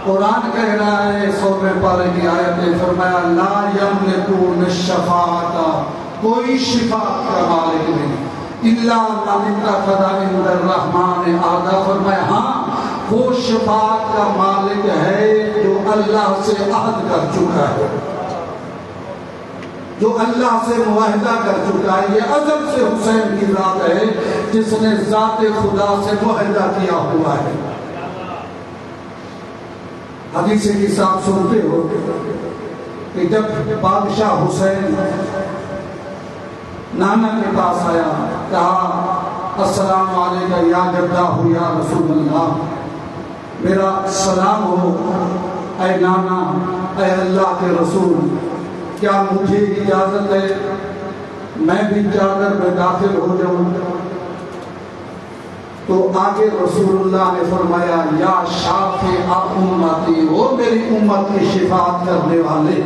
قرآن کہہ رہا ہے 100ویں پارے کی آیت میں، فرمایا لا یملکون الشفاعۃ. کوئی شفاعت کا مالک نہیں الا من اتخذ عند الرحمن عہدا. فرمایا ہاں وہ شفاعت کا مالک ہے جو اللہ سے عہد کر چکا ہے، جو اللہ سے معاہدہ کر چکا ہے. یہ ازل سے حسین کی ذات ہے جس نے ذات خدا سے معاہدہ کیا ہوا ہے. حدیث کی ساتھ سنتے ہو کہ جب بادشاہ حسین نانا کے پاس آیا، کہا السلام علیکم یا جدہ یا رسول اللہ، میرا سلام ہو اے نانا، اے اللہ کے رسول، کیا مجھے اجازت ہے میں بھی چادر میں داخل ہو جاؤں؟ تو آگے رسول اللہ نے فرمایا یا شافع امتی، وہ میری امت کی شفاعت کرنے والے.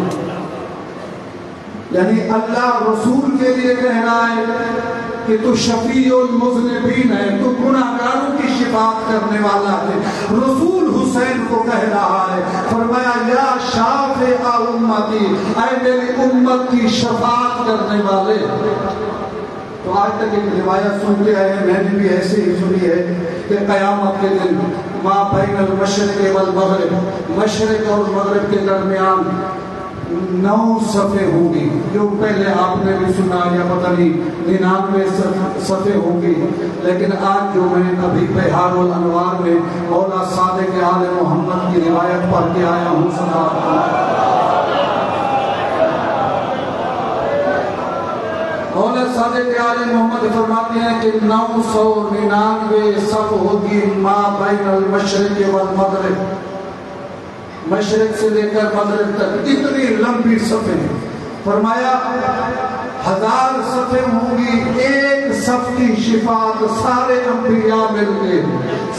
یعنی اللہ رسول کے لیے کہہ رہا ہے کہ تو شفیع المذنبین ہے، تو گناہگاروں کی شفاعت کرنے والا ہے. رسول حسین کو کہہ رہا ہے، فرمایا یا شافع امتی، اے میری امت کی شفاعت کرنے والے. تو آج تک ایک روایت سنتے آئے ہیں، میں نے بھی ایسے ہی سنی ہے کہ قیامت کے دن ما بین المشرق والمغرب، مشرق اور مغرب کے درمیان 9 صفیں ہوں گی. جو پہلے آپ نے بھی سنا یا پتہ نہیں 99 صفیں ہوں گی، لیکن آج جو میں ابھی بہار الانوار میں مولا صادق آل محمد کی روایت پڑھ کے آیا ہوں مولا صادق آل محمد فرماتے ہیں کہ 999 صف ہوگی ما بین المشرق والمغرب، مشرق سے لے کر مغرب تک اتنی لمبی صفیں. فرمایا 1000 صفیں ہوں گی، ایک صف کی شفاعت سارے انبیاء مل کے،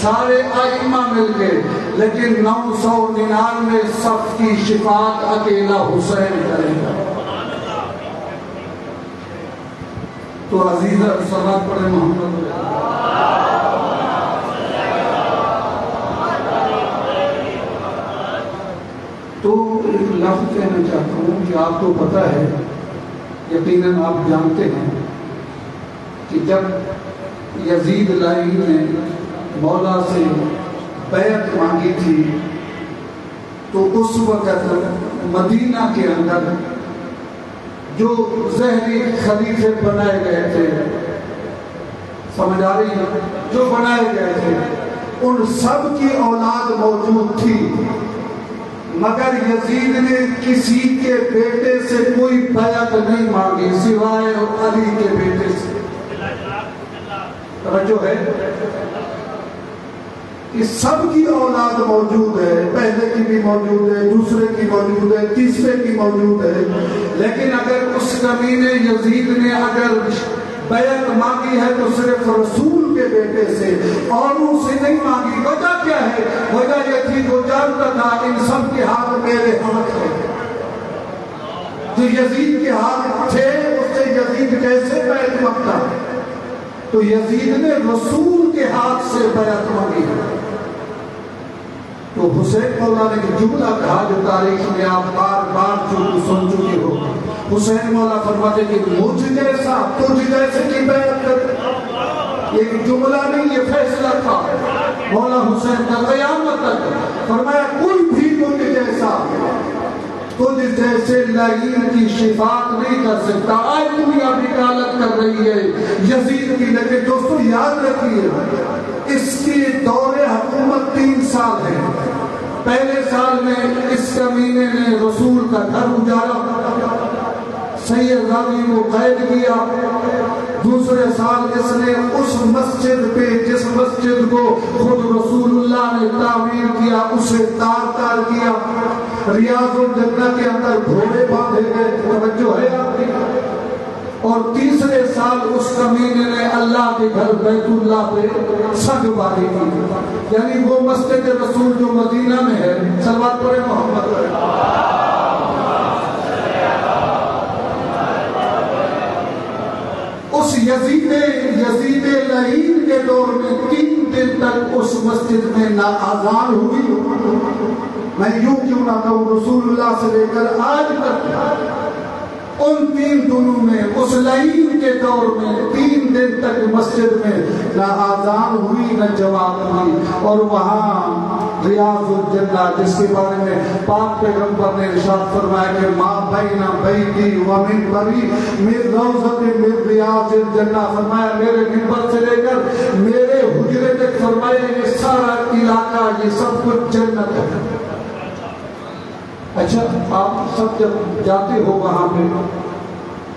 سارے ائمہ مل کے، لیکن 999 صف کی شفاعت اکیلا حسین کرے گا. تو عزیزہ صلوات پڑھے محمد. تو ایک لفظ کہنا چاہتا ہوں کہ آپ کو پتہ ہے، یقیناً آپ جانتے ہیں کہ جب یزید لعین نے مولا سے بیعت مانگی تھی تو اس وقت مدینہ کے اندر جو ظاہری خلیفے بنائے گئے تھے، سمجھ آ رہی ہے، جو بنائے گئے تھے ان سب کی اولاد موجود تھی، مگر یزید نے کسی کے بیٹے سے کوئی بیعت نہیں مانگی سوائے علی کے بیٹے سے. توجہ ہے کہ سب کی اولاد موجود ہے، پہلے کی بھی موجود ہے، دوسرے کی موجود ہے، تیسرے کی موجود ہے، لیکن اگر اس کمینے یزید نے اگر بیعت مانگی ہے تو صرف رسول کے بیٹے سے، اوروں سے نہیں مانگی. وجہ کیا ہے؟ وجہ یہ تھی وہ جانتا تھا ان سب کے ہاتھ میرے ہاتھ ہے. جو یزید کے ہاتھ تھے اس سے یزید کیسے بیعت مانگتا؟ تو یزید نے رسول کے ہاتھ سے بیعت مانگی. تو حسین مولا نے جملہ کہا جو تاریخ میں آپ بار بار سن چکے ہو. حسین مولا فرماتے کہ مجھ جیسا تجھ جیسے کی بیعت کر. ایک جملہ نہیں، یہ فیصلہ تھا مولا حسین کا قیامت تک. فرمایا کوئی بھی تجھ جیسا، تجھ جیسے لعین کی شفاعت نہیں کر سکتا. آج دنیا وکالت کر رہی ہے یزید کی، لیکن دوستو یاد رکھیے اس کی دور حکومت 3 سال ہے. پہلے سال میں اس کمینے نے رسول کا گھر اجاڑا، سید غازی کو قید کیا. دوسرے سال اس نے اس مسجد پہ جس مسجد کو خود رسول اللہ نے تعمیر کیا اسے تار کیا. ریاض الجنہ کے اندر گھوڑے باندھے گئے. توجہ ہے آپ کی. اور تیسرے سال اس کمینے نے اللہ کے گھر بیت اللہ پہ سنگ باری کی، یعنی وہ مسجد رسول جو مدینہ میں ہے. صلوات پڑھے محمد. اس یزید لعین کے دور میں 3 دن تک اس مسجد میں نہ اذان ہوئی. میں یوں کیوں نہ کہوں، رسول اللہ سے لے کر آج تک ان 3 دنوں میں اس لعین کے دور میں 3 دن تک مسجد میں نہ آذان ہوئی نہ جماعت ہوئی. اور وہاں ریاض الجنہ جس کے بارے میں پاک پیغمبر نے ارشاد فرمایا کہ ما بین بیتی و منبری من روضۃ من ریاض الجنہ، فرمایا میرے منبر سے لے کر میرے حجرے تک، فرمایا یہ سارا علاقہ یہ سب کچھ جنت ہے. اچھا آپ سب جب جاتے ہو وہاں پہ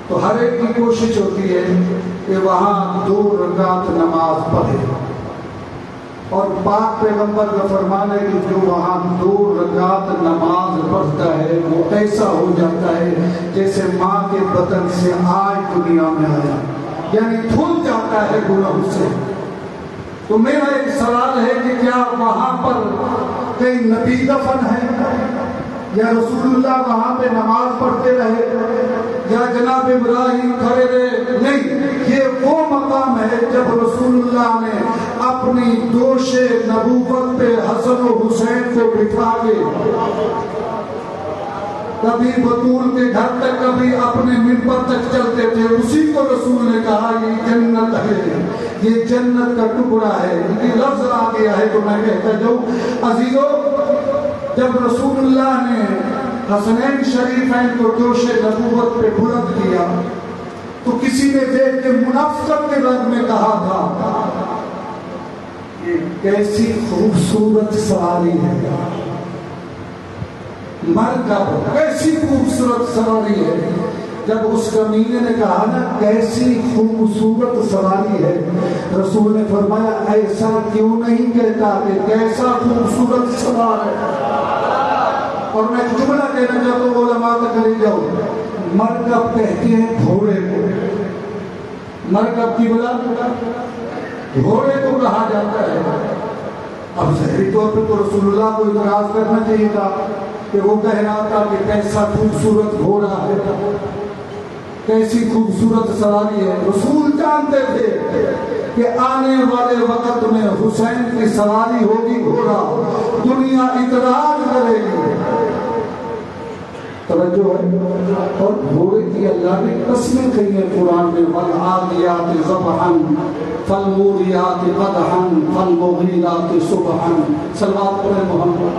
تو ہر ایک کی کوشش ہوتی ہے کہ وہاں 2 رکعت نماز پڑھے. اور پاک پیغمبر کا فرمان ہے کہ جو وہاں 2 رکعت نماز پڑھتا ہے وہ ایسا ہو جاتا ہے جیسے ماں کے بطن سے آج دنیا میں آیا، یعنی دھل جاتا ہے گناہوں سے. تو میرا ایک سوال ہے کہ کیا وہاں پر کئی نبی دفن ہے، یا رسول اللہ وہاں پہ نماز پڑھتے رہے، یا جناب ابراہیم کھڑے رہے؟ نہیں، یہ وہ مقام ہے جب رسول اللہ نے اپنی دوش نبوت پہ حسن و حسین کو بٹھا کے کبھی بطول کے گھر تک، کبھی اپنے منبر تک چلتے تھے. اسی کو رسول نے کہا یہ جنت ہے، یہ جنت کا ٹکڑا ہے. یہ لفظ آ گیا ہے تو میں کہتا جاؤں عزیزو، جب رسول اللہ نے حسنین شریفین کو جوش نبوت پہ بلند کیا تو کسی نے دیکھ کے منافقت کے رنگ میں کہا تھا یہ کیسی خوبصورت سواری ہے، مرکب کیسی خوبصورت سواری ہے. جب اس کمینے نے کہا نا کیسی خوبصورت سواری ہے، رسول نے فرمایا ایسا کیوں نہیں کہتا کہ کیسا خوبصورت سوار ہے. اور میں جملہ کہنا چاہتا ہوں، علماء تک کرے جاؤ. مرکب کہتے ہیں گھوڑے کو، مرکب کی بلا گھوڑے کو کہا جاتا ہے. اب ظاہری طور پہ تو رسول اللہ کو اعتراض کرنا چاہیے تھا کہ وہ کہہ رہا تھا کہ کیسا خوبصورت گھوڑا ہے، کیسی خوبصورت سواری ہے. رسول جانتے تھے کہ آنے والے وقت میں حسین کی سواری ہوگی گھوڑا، دنیا اعتراض کرے گی. توجہ ہے. اور گھوڑے کی اللہ نے قسمیں کہی ہیں قرآن میں، والعادیات ضبحا فالموریات قدحا فالمغیرات صبحا. صلوات پڑھیں محمد.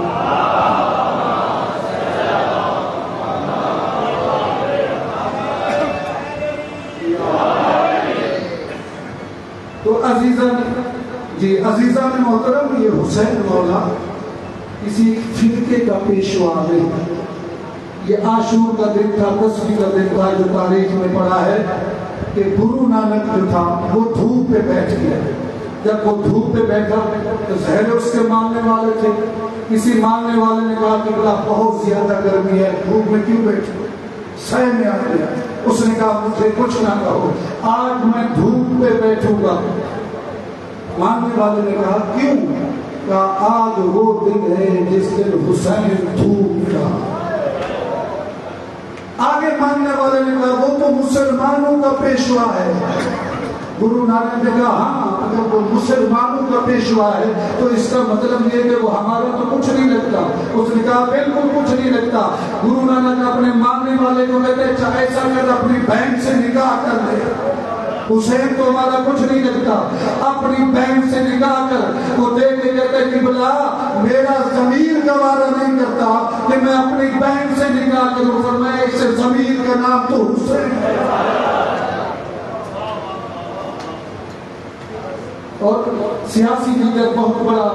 تو عزیزان محترم، یہ حسین مولا کسی فرقے کا پیشوا نہیں. یہ عاشور کا دن تھا، 10ویں کا دن تھا، جو تاریخ میں پڑھا ہے کہ گرو نانک جو تھا وہ دھوپ پہ بیٹھ گیا. جب وہ دھوپ پہ بیٹھا تو ظاہر اس کے ماننے والے تھے. کسی ماننے والے نے کہا کہ بلا بہت زیادہ گرمی ہے، دھوپ میں کیوں بیٹھے، سہ میں آ گیا. اس نے کہا مجھے کچھ نہ کہو، آج میں دھوپ پہ بیٹھوں گا. ماننے والے نے کہا کیوں؟ کہا آج وہ دن ہے جس دن حسین دھوپ کا. آگے ماننے والے نے کہا وہ تو مسلمانوں کا پیشوا ہے. گرو نانک نے کہا ہاں، اگر وہ مسلمانوں کا پیشوا ہے تو اس کا مطلب یہ کہ وہ ہمارا تو کچھ نہیں لگتا. اس نے کہا بالکل کچھ نہیں لگتا. گرو نانک اپنے ماننے والے کو کہتے چاہے ایسا کر اپنی بہن سے نکاح کر لے، حسین تو ہمارا کچھ نہیں لگتا. اپنی بہن سے نکاح کر وہ دیکھ کے کہتے کہ بلا میرا ضمیر گوارا نہیں کرتا کہ میں اپنی بہن سے نکاح کروں. فرمایا اس سے ضمیر کا نام تو حسین ہے. اور سیاسی لیڈر بہت بڑا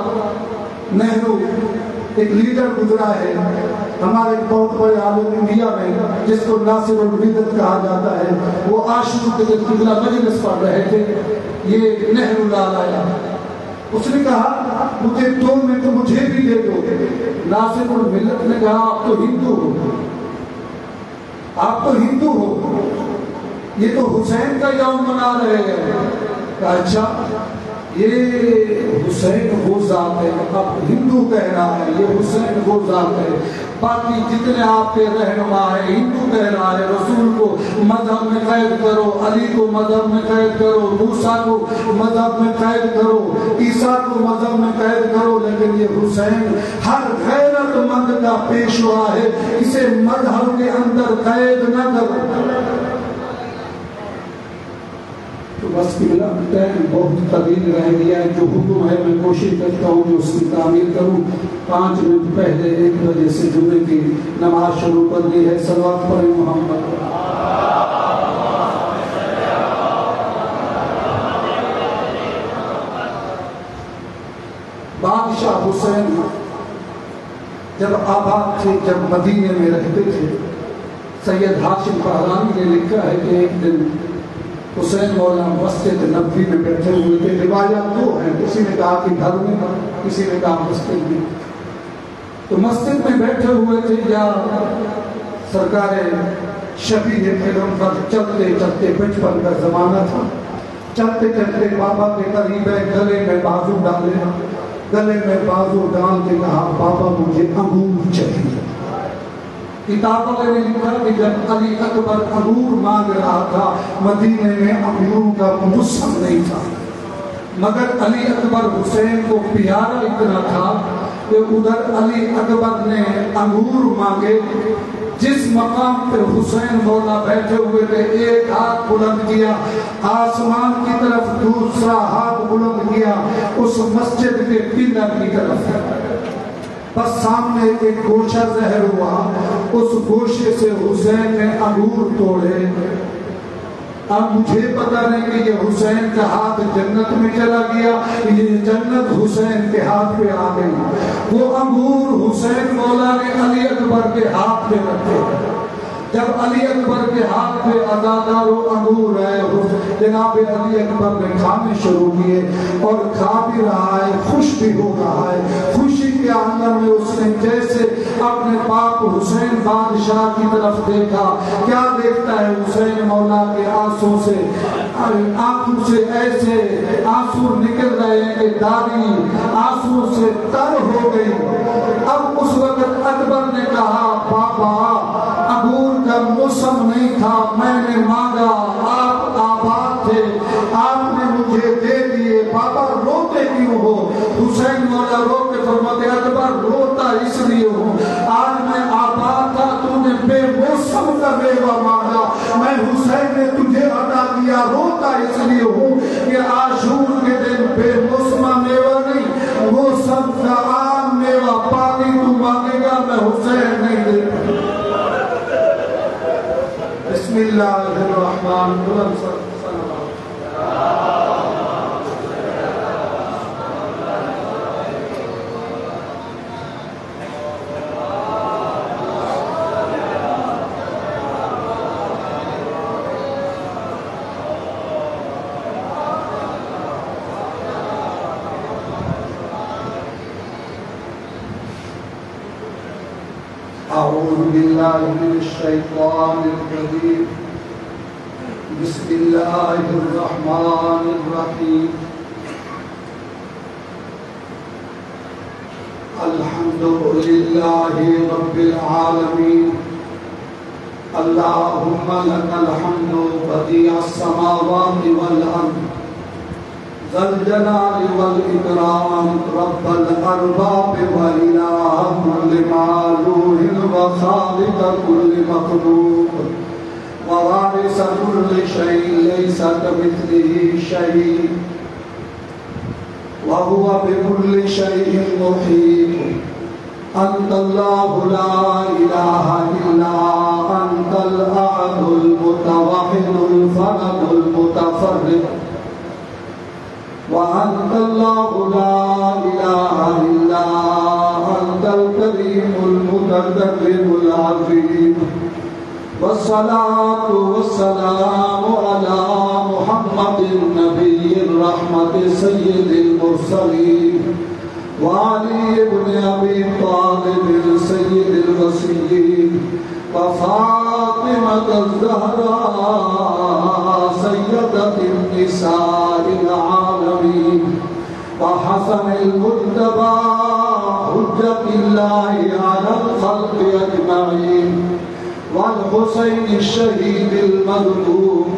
نہرو ایک لیڈر گزرا ہے ہمارے بہت بڑے عالم انڈیا میں، جس کو ناصر الودت کہا جاتا ہے. وہ عاشور کے دن قبلہ مجلس پڑھ رہے تھے، یہ نہرو لال آیا. اس نے کہا مجھے 2 منٹ مجھے بھی دے دو. ناصر الودت نے کہا آپ تو ہندو ہو، آپ تو ہندو ہو، یہ تو حسین کا یوم منا رہے ہیں. کہا اچھا یہ حسین وہ ذات ہے، اب ہندو کہہ رہا ہے یہ حسین وہ ذات ہے. باقی جتنے آپ کے رہنما ہیں ہندو کہہ رہا ہے رسول کو مذہب میں قید کرو، علی کو مذہب میں قید کرو، موسیٰ کو مذہب میں قید کرو، عیسیٰ کو مذہب میں قید کرو، لیکن یہ حسین ہر غیرت مند کا پیشوا ہے، اسے مذہب کے اندر قید نہ کرو. تو بس ٹائم بہت طویل رہ گیا ہے. جو حکم ہے میں کوشش کرتا ہوں کہ اس کی تعمیر کروں. 5 منٹ پہلے 1 بجے سے جمعے کی نماز شروع کر دی ہے. صلوات پڑھیں محمد. بادشاہ حسین جب آباد تھے، جب مدینے میں رہتے تھے، سید ہاشم پہلوانی نے لکھا ہے کہ ایک دن حسین مولا مسجد نبوی میں بیٹھے ہوئے تھے. روایات 2 ہیں، کسی نے کہا کہ گھر میں، کسی نے کہا مسجد میں. تو مسجد میں بیٹھے ہوئے تھے یا سرکار شفیع پیغمبر چلتے چلتے 55 کا زمانہ تھا، چلتے چلتے بابا کے قریب ہے، گلے میں بازو ڈالے، گلے میں بازو ڈال کے کہا بابا مجھے انگور چاہیے۔ کتابوں میں لکھا کہ جب علی اکبر انگور مانگ رہا تھا مدینے میں انگوروں کا موسم نہیں تھا، مگر علی اکبر حسین کو پیارا اتنا تھا کہ ادھر علی اکبر نے انگور مانگے، جس مقام پہ حسین مولا بیٹھے ہوئے تھے ایک ہاتھ بلند کیا آسمان کی طرف، دوسرا ہاتھ بلند کیا اس مسجد کے پلر کی طرف، بس سامنے ایک گوشہ ظاہر ہوا، اس گوشے سے حسین نے انگور توڑے۔ اب مجھے پتا نہیں کہ یہ حسین کا ہاتھ جنت میں چلا گیا، یہ جنت حسین کے ہاتھ پہ آ گئی۔ وہ انگور حسین مولا نے علی اکبر کے ہاتھ پہ رکھے، جب علی اکبر کے ہاتھ پہ ازادارو انگور ہے، جناب علی اکبر نے کھانے شروع کیے اور کھا بھی رہا ہے، خوش بھی ہو رہا ہے۔ خوشی کے اندر میں اس نے جیسے اپنے پاک حسین بادشاہ کی طرف دیکھا، کیا دیکھتا ہے؟ حسین مولا کے آنسوں سے آنکھوں سے ایسے آنسو نکل رہے ہیں کہ داڑھی آنسو سے تر ہو گئی۔ اب اس وقت اکبر نے کہا بابا انگور کا موسم نہیں تھا، میں نے مانگا، آپ آباد تھے، آپ نے مجھے دے دیے، بابا روتے کیوں ہو؟ حسین مولا رو کے فرماتے اکبر روتا اس لیے ہوں، آج میں آباد تھا، تو نے بے موسم کا میوہ مانگا، میں حسین نے تجھے عطا کیا، روتا اس لیے ہوں کہ عاشور کے دن بے موسم میوہ نہیں، موسم کا عام میوہ پانی تو مانگے گا، میں حسین نہیں دے۔ بسم اللہ الرحمن الرحیم۔ أعوذ بالله من الشيطان الرجيم، بسم الله الرحمن الرحيم، الحمد لله رب العالمين، اللهم لك الحمد بديع السماوات والأرض، ذا الجلال والإكرام، رب الأرباب وإله كل معلوم وخالق كل مخلوق، ووارث كل شيء ليس كمثله شيء، وهو بكل شيء محيط، أنت الله لا إله إلا أنت الأحد المتوحد الفرد المتفرد، وأنت الله لا إله إلا أنت الكريم المتكبر العظيم، والصلاة والسلام على محمد النبي الرحمة سيد المرسلين، وعلي بن أبي طالب سيد الوصيين، وفاطمة الزهراء سيدة النساء العالمين، وحسن المجتبى حجة الله على الخلق أجمعين، والحسين الشهيد المظلوم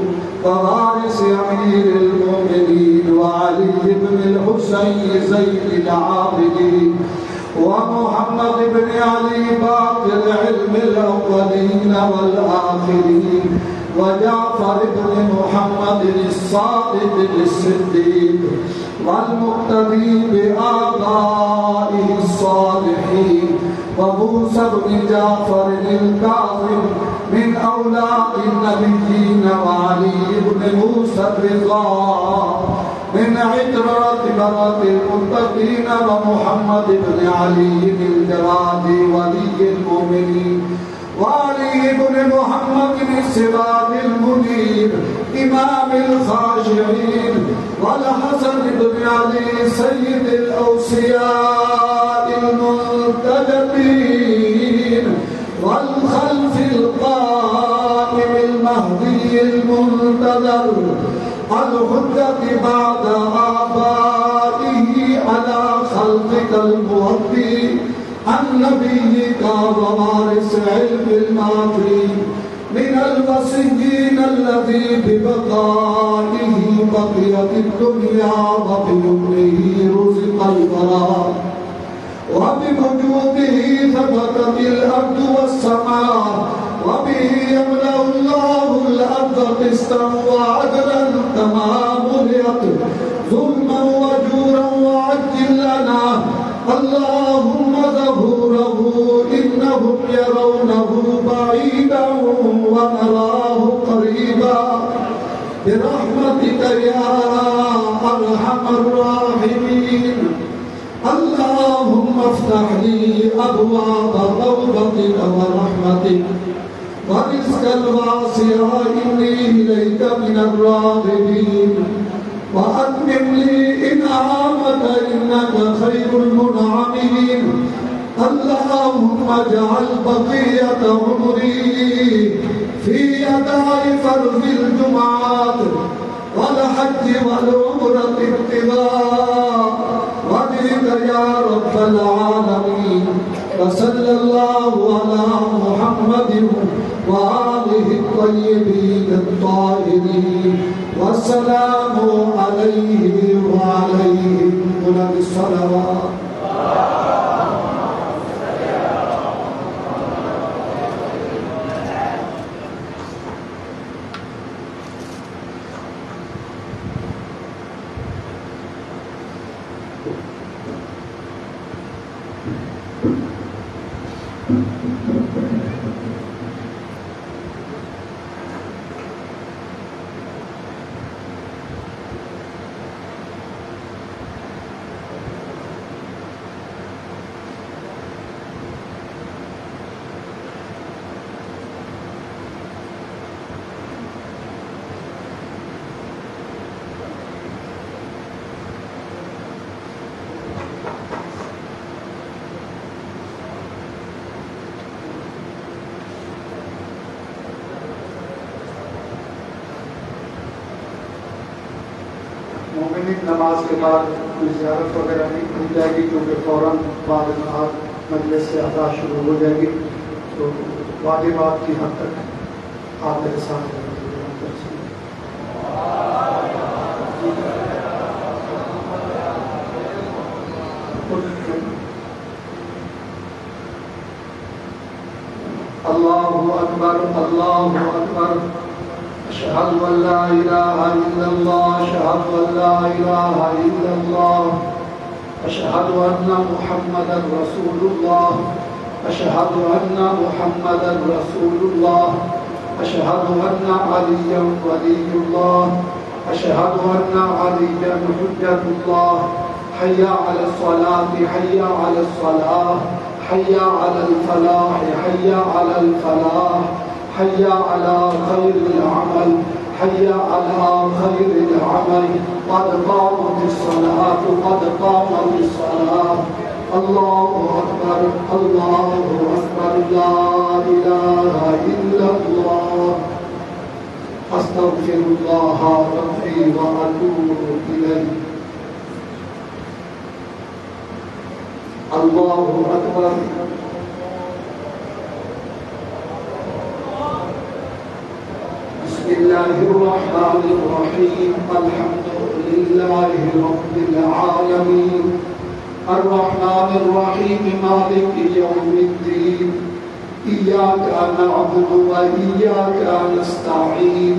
ووارث أمير المؤمنين، وعلي بن الحسين زين العابدين، ومحمد بن علي باقر علم الأولين والآخرين، وجعفر بن محمد الصادق الصديق، والمقتدي بآبائه الصالحين، وموسى بن جعفر الكاظم من أولاد النبيين، وعلي بن موسى الرضا من عترة برة المتقين، ومحمد بن علي الجواد ولي المؤمنين، وعلي بن محمد السراج المنير إمام الخاشعين، والحسن بن علي سيد الأوصياء المنتجبين، والخلف القائم المهدي المنتظر، الحجة بعد آبائه على خلقك الموفي عن نبيك ووارث علم الماضي من الوصيين الذي ببقائه بقيت الدنيا وبيمنه رزق الورى وبوجوده ثبتت الأرض والسماء وبه يملأ الله الأرض قسطا وعدلا كما ملئت ظلما وجورا وعجل لنا اللهم ظهوره إنهم يرونه بعيدا ونراه قريبا برحمتك يا أرحم الراحمين اللهم افتح لي أبواب توبتك ورحمتك ورزق الواسع إني إليك من الراغبين وأتمم لي إنعامك إنك خير المنعمين اللهم اجعل بقية عمري في أداء فرض الجمعات والحج والعمرة ابتغاء وجهك يا رب العالمين وصلى الله على محمد وآله الطيبين الطاهرين والسلام عليه وعليهم من الصلوات نماز کے بعد کوئی زیارت وغیرہ نہیں ہو جائے گی کیونکہ فوراً بعد مجلس سے ادا شروع ہو جائے گی تو واجبات کی حد تک آپ میرے ساتھ اللہ اکبر اللہ اکبر أشهد أن لا إله إلا الله أشهد أن لا إله إلا الله أشهد أن محمدا رسول الله أشهد أن محمدا رسول الله أشهد أن عليا ولي الله أشهد أن عليا حجة الله حي على الصلاة حي على الصلاة حي على الفلاح حي على الفلاح حي على خير العمل حي على خير العمل قد قامت الصلاة قد قامت الصلاة الله أكبر الله أكبر لا إله إلا الله أستغفر الله ربي وأتوب إليه الله أكبر بسم الله الرحمن الرحيم الحمد لله رب العالمين الرحمن الرحيم مالك يوم الدين إياك نعبد وإياك نستعين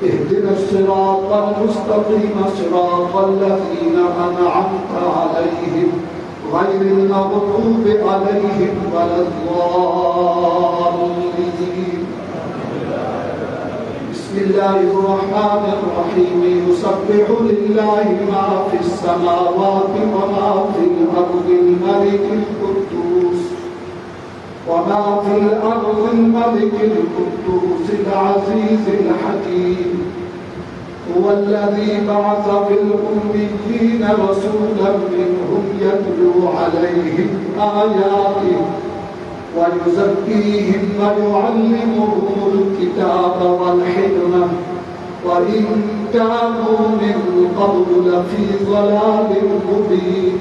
اهدنا الصراط المستقيم صراط الذين أنعمت عليهم غير المغضوب عليهم ولا الضالين بسم الله الرحمن الرحيم يسبح لله ما في السماوات وما في الأرض الملك القدوس وما في الأرض الملك القدوس العزيز الحكيم هو الذي بعث في الأميين رسولا منهم يتلو عليهم آياته ويزكيهم ويعلمهم الكتاب والحكمة وإن كانوا من قبل لفي ضلال مبين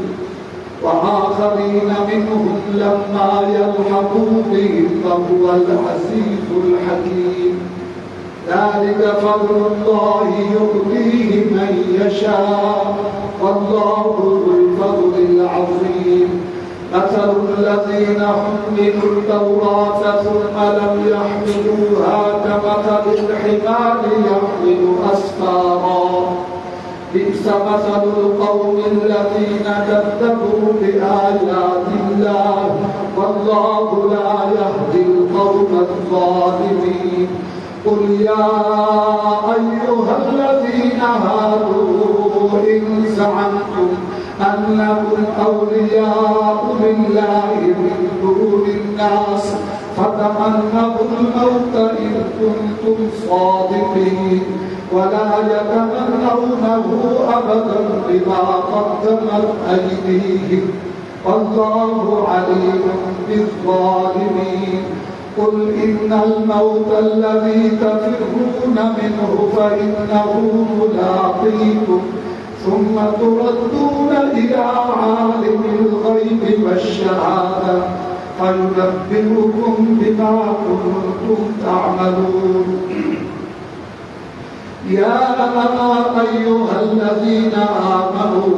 وآخرين منهم لما يلحقوا بهم فهو العزيز الحكيم ذلك فضل الله يؤتيه من يشاء والله ذو الفضل العظيم مثل الذين حملوا التوراة ثم لم يحملوها كمثل الحمار يحمل أسفارا بئس مثل القوم الذين كذبوا بآيات الله والله لا يهدي القوم الظالمين قل يا أيها الذين هادوا إن زعمتم أنكم أولياء لله من دون الناس فتمنوا الموت إن كنتم صادقين ولا يتمنونه أبدا بما قدمت أيديهم والله عليم بالظالمين قل إن الموت الذي تفرون منه فإنه ملاقيكم ثم تردون إلى عالم الغيب والشهادة فينبئكم بما كنتم تعملون يا أيها الذين آمنوا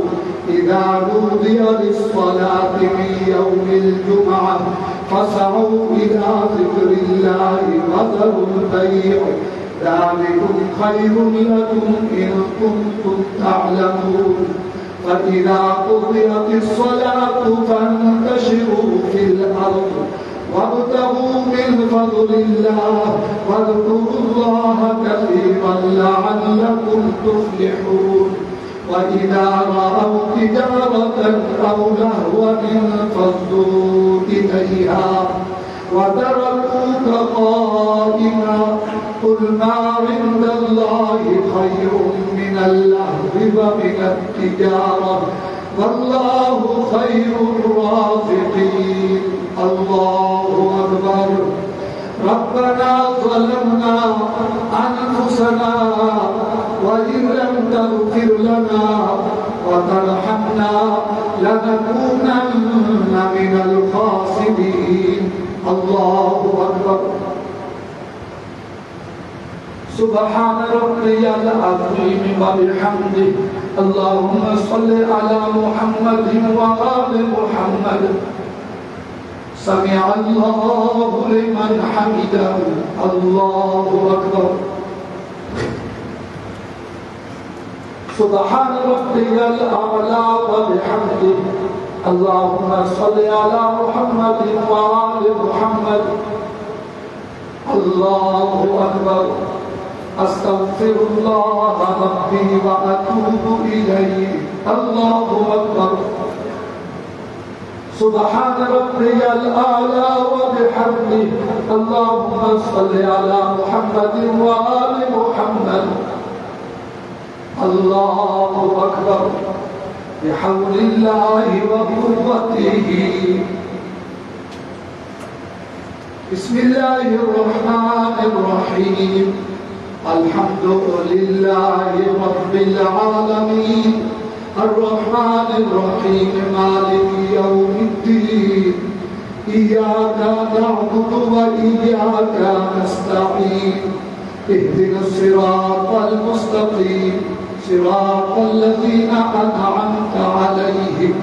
إذا نودي للصلاة من يوم الجمعة فاسعوا إلى ذكر الله وذروا البيع ذلكم خير لكم إن كنتم تعلمون فإذا قضيت الصلاة فانتشروا في الأرض وابتغوا من فضل الله واذكروا الله كثيرا لعلكم تفلحون وإذا رأوا تجارة أو لهوا انفضوا إليها وتركوك قائما قل ما عند الله خير من اللهو ومن التجارة والله خير الرازقين الله أكبر ربنا ظلمنا أنفسنا وإن لم تغفر لنا وترحمنا لنكونن من الخاسرين الله أكبر سبحان ربي العظيم وبحمده اللهم صل على محمد وآل محمد سمع الله لمن حمده الله أكبر سبحان ربي الأعلى وبحمده اللهم صل على محمد وآل محمد الله أكبر أستغفر الله ربي وأتوب إليه الله أكبر سبحان ربي الأعلى وبحمده اللهم صل على محمد وآل محمد الله أكبر بحول الله وقوته بسم الله الرحمن الرحيم الحمد لله رب العالمين الرحمن الرحيم مالك يوم الدين إياك نعبد وإياك نستعين اهدنا الصراط المستقيم صراط الذين أنعمت عليهم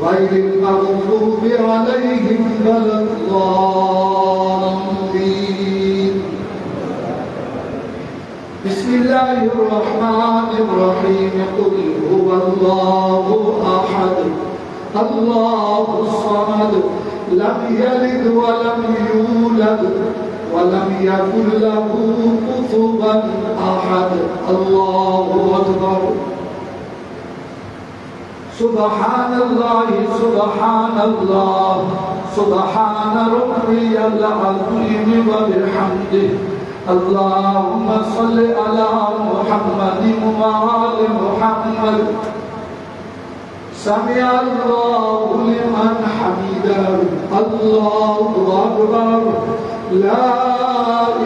غير المغضوب عليهم ولا الضالين بسم الله الرحمن الرحيم قل هو الله أحد الله الصمد لم يلد ولم يولد ولم يكن له كفوا أحد الله أكبر سبحان الله سبحان الله سبحان ربي العظيم وبحمده اللهم صل على محمد وآل محمد سمع الله لمن حمده الله أكبر لا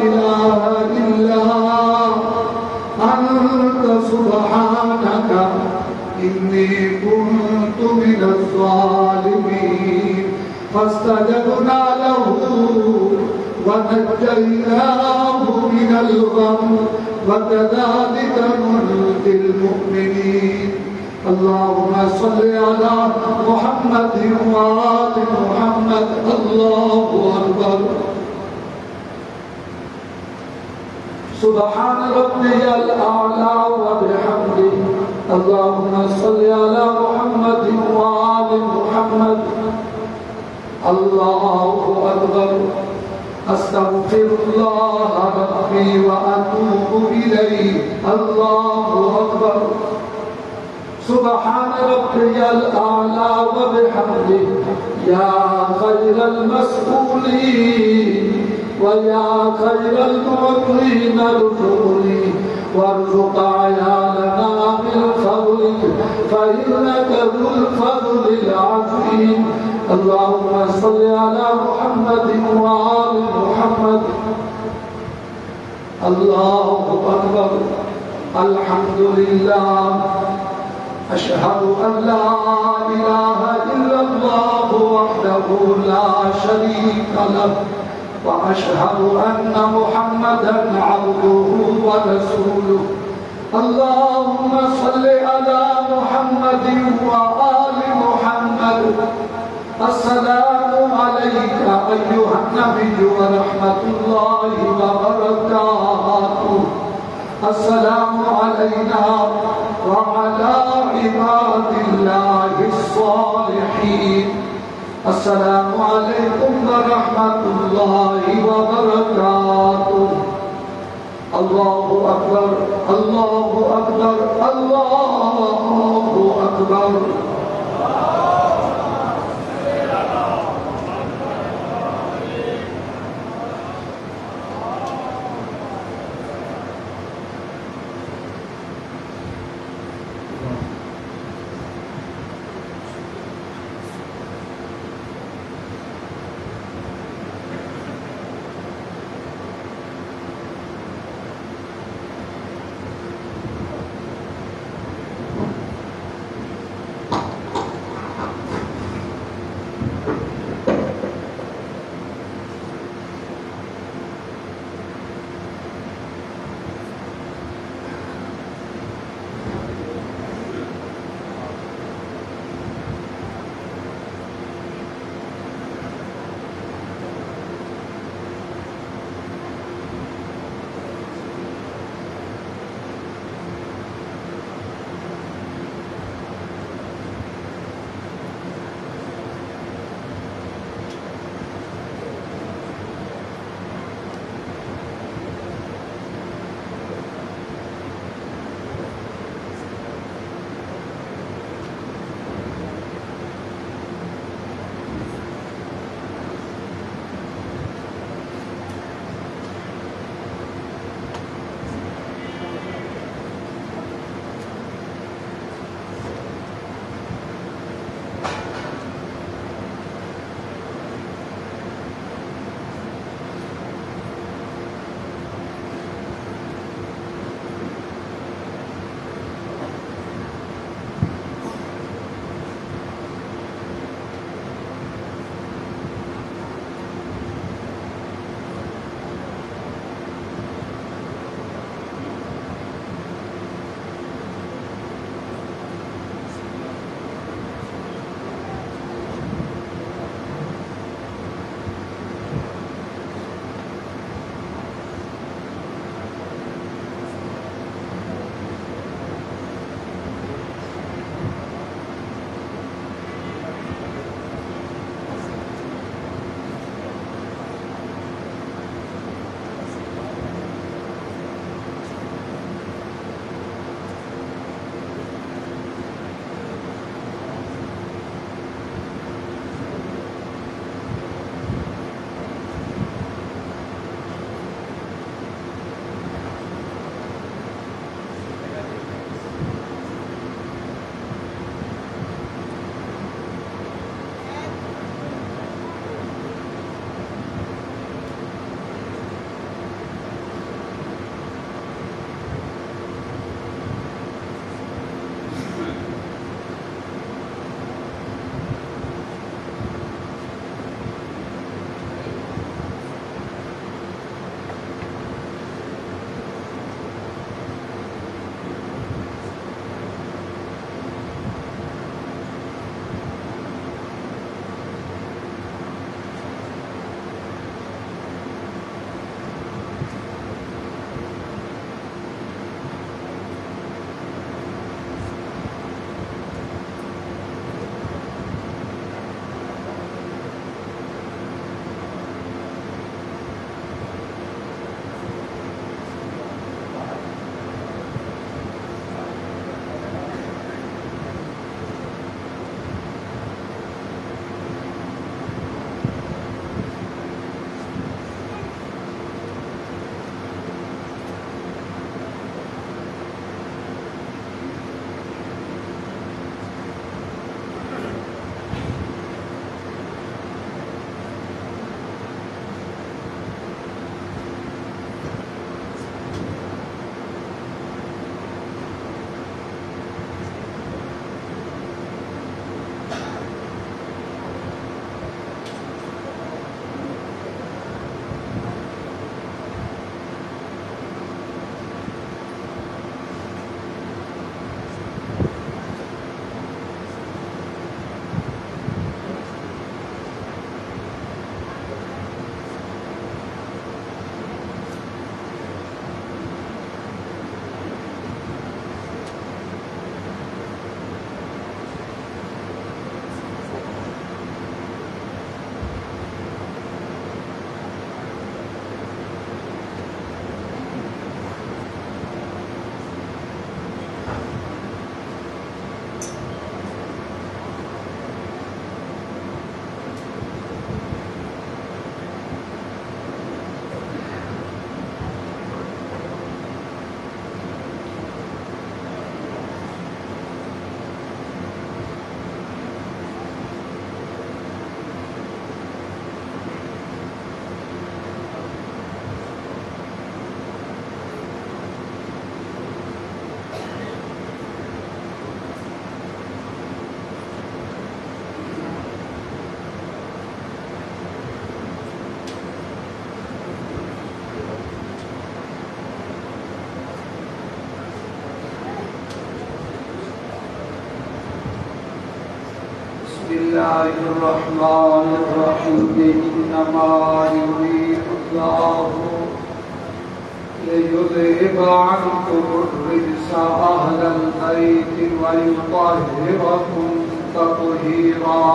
إله إلا أنت سبحانك إني كنت من الظالمين فاستجبنا له ونجيناه من الغم وكذلك ننجي المؤمنين اللهم صل على محمد وآل محمد الله أكبر سبحان ربي الأعلى وبحمده اللهم صل على محمد وآل محمد الله أكبر أستغفر الله ربي وأتوب إليه الله أكبر سبحان ربي الأعلى وبحمده يا خير المسؤولين ويا خير المعطين ارزقني وارزق عيالنا من فضلك فإنك ذو الفضل العظيم اللهم صل على محمد وآل محمد الله أكبر الحمد لله أشهد أن لا إله إلا الله وحده لا شريك له وأشهد أن محمدا عبده ورسوله اللهم صل على محمد وآل محمد السلام عليك أيها النبي ورحمة الله وبركاته السلام علينا وعلى عباد الله الصالحين السلام عليكم ورحمة الله وبركاته الله أكبر الله أكبر الله أكبر بسم الله الرحمن الرحيم إنما يريد الله ليذهب عنكم الرجس أهل البيت ويطهركم تطهيرا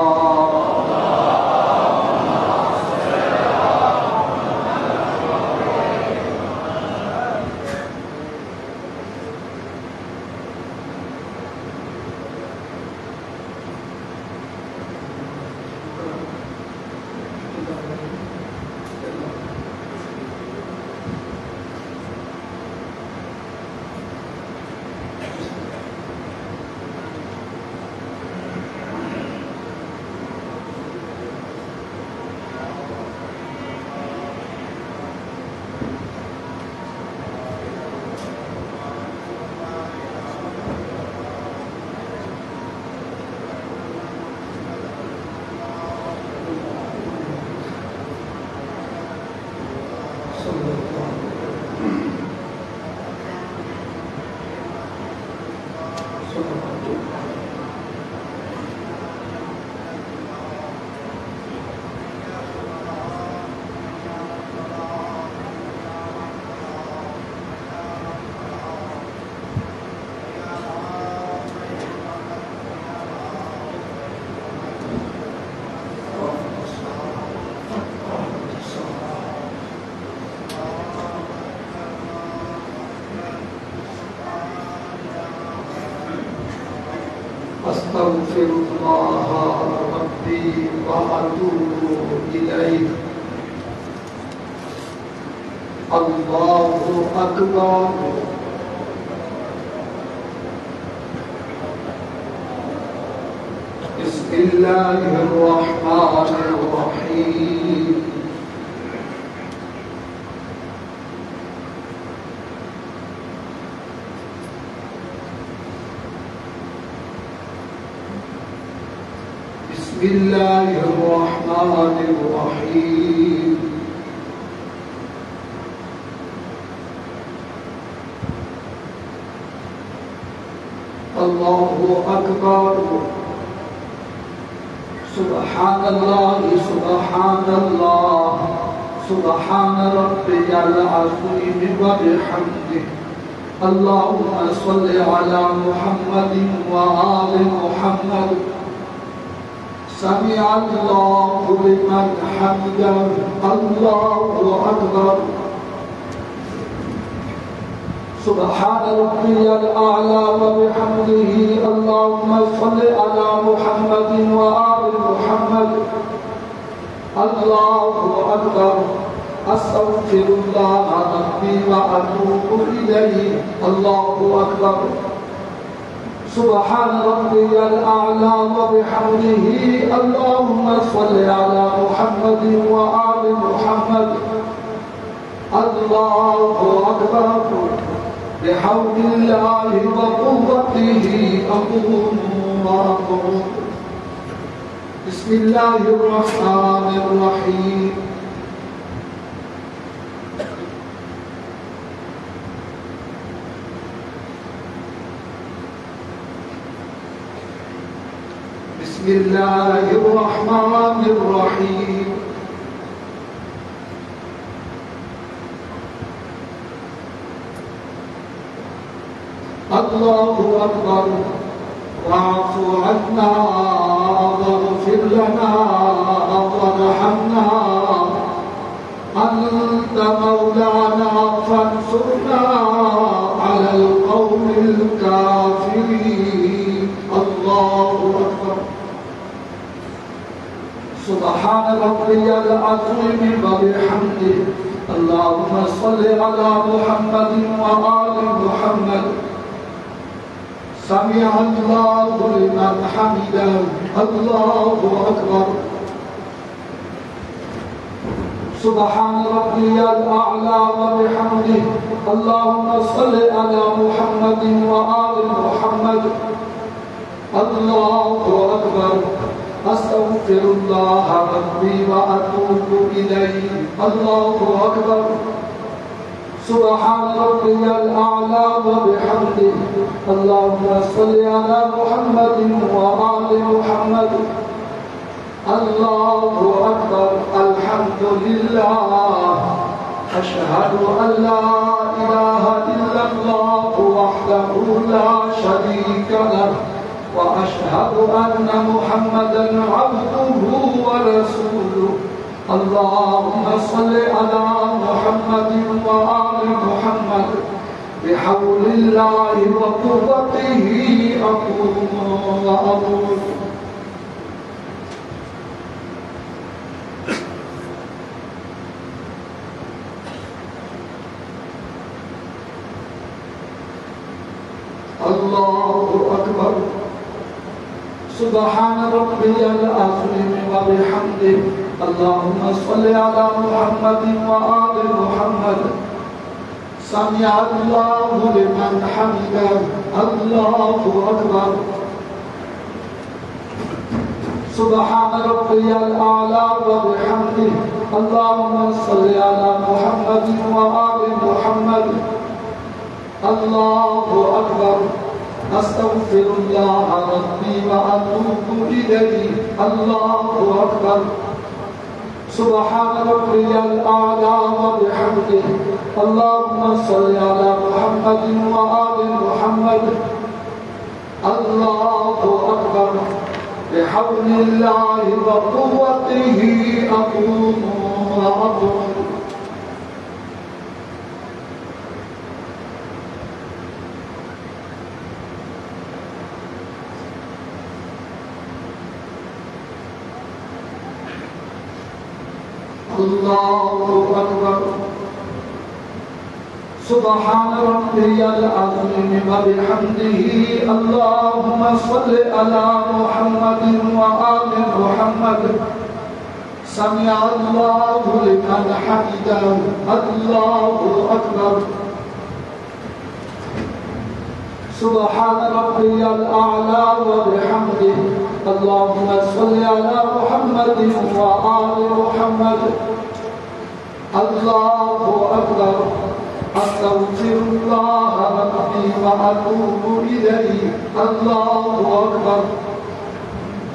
أستغفر الله ربي وأتوب إليه الله أكبر بسم الله الرحمن الرحيم بسم الله الرحمن الرحيم الله أكبر سبحان الله سبحان الله سبحان ربي العظيم وبحمده اللهم صل على محمد وآل محمد سمع الله لمن حمده الله أكبر سبحان ربي الأعلى وبحمده اللهم صل على محمد وآل محمد الله أكبر أستغفر الله ربي وأتوب إليه الله أكبر سبحان ربي الأعلى وبحمده اللهم صل على محمد وآل محمد الله أكبر بحول الله وقوته أقوم وأقوم بسم الله الرحمن الرحيم بسم الله الرحمن الرحيم الله أكبر واعف عنا واغفر لنا وارحمنا أنت مولانا فانصرنا على القوم الكافرين الله أكبر سبحان ربي العظيم وبحمده اللهم صل على محمد وآل محمد سمع الله لمن حمده الله أكبر سبحان ربي الأعلى وبحمده اللهم صل على محمد وآل محمد الله أكبر أستغفر الله ربي وأتوب إليه الله أكبر سبحان ربي الأعلى وبحمده اللهم صل على محمد وآل محمد الله أكبر الحمد لله أشهد أن لا إله إلا الله وحده لا شريك له وأشهد أن محمدا عبده ورسوله اللهم صل على محمد وآل محمد بحول الله وقوته أقوم وأقول الله أكبر سبحان ربي العظيم وبحمده اللهم صل على محمد وآل محمد سمع الله لمن حمده الله أكبر سبحان ربي الأعلى وبحمده اللهم صل على محمد وآل محمد الله أكبر أستغفر الله ربي وأتوب إليه الله أكبر سبحان ربي الأعلى وبحمده اللهم صل على محمد وآل محمد الله أكبر بحول الله وقوته أقوم وأقوم الله أكبر سبحان ربي العظيم وبحمده اللهم صل على محمد وآل محمد سمع الله لمن حمده الله أكبر سبحان ربي الأعلى وبحمده اللهم صل على محمد وآل محمد الله أكبر أستغفر الله ربي وأتوب إليه الله أكبر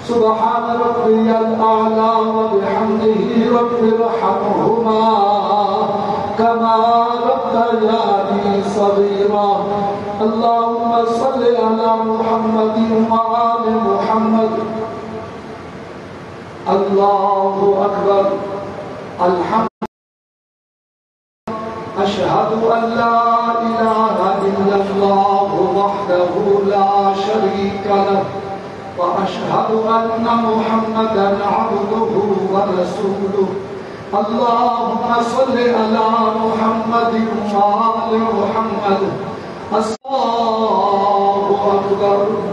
سبحان ربي الأعلى وبحمده رب ارحمهما كما ربياني صغيرا اللهم صل على محمد وآل محمد الله أكبر الحمد أشهد أن لا إله إلا الله وحده لا شريك له وأشهد أن محمدا عبده ورسوله اللهم صل على محمد وآل محمد الله أكبر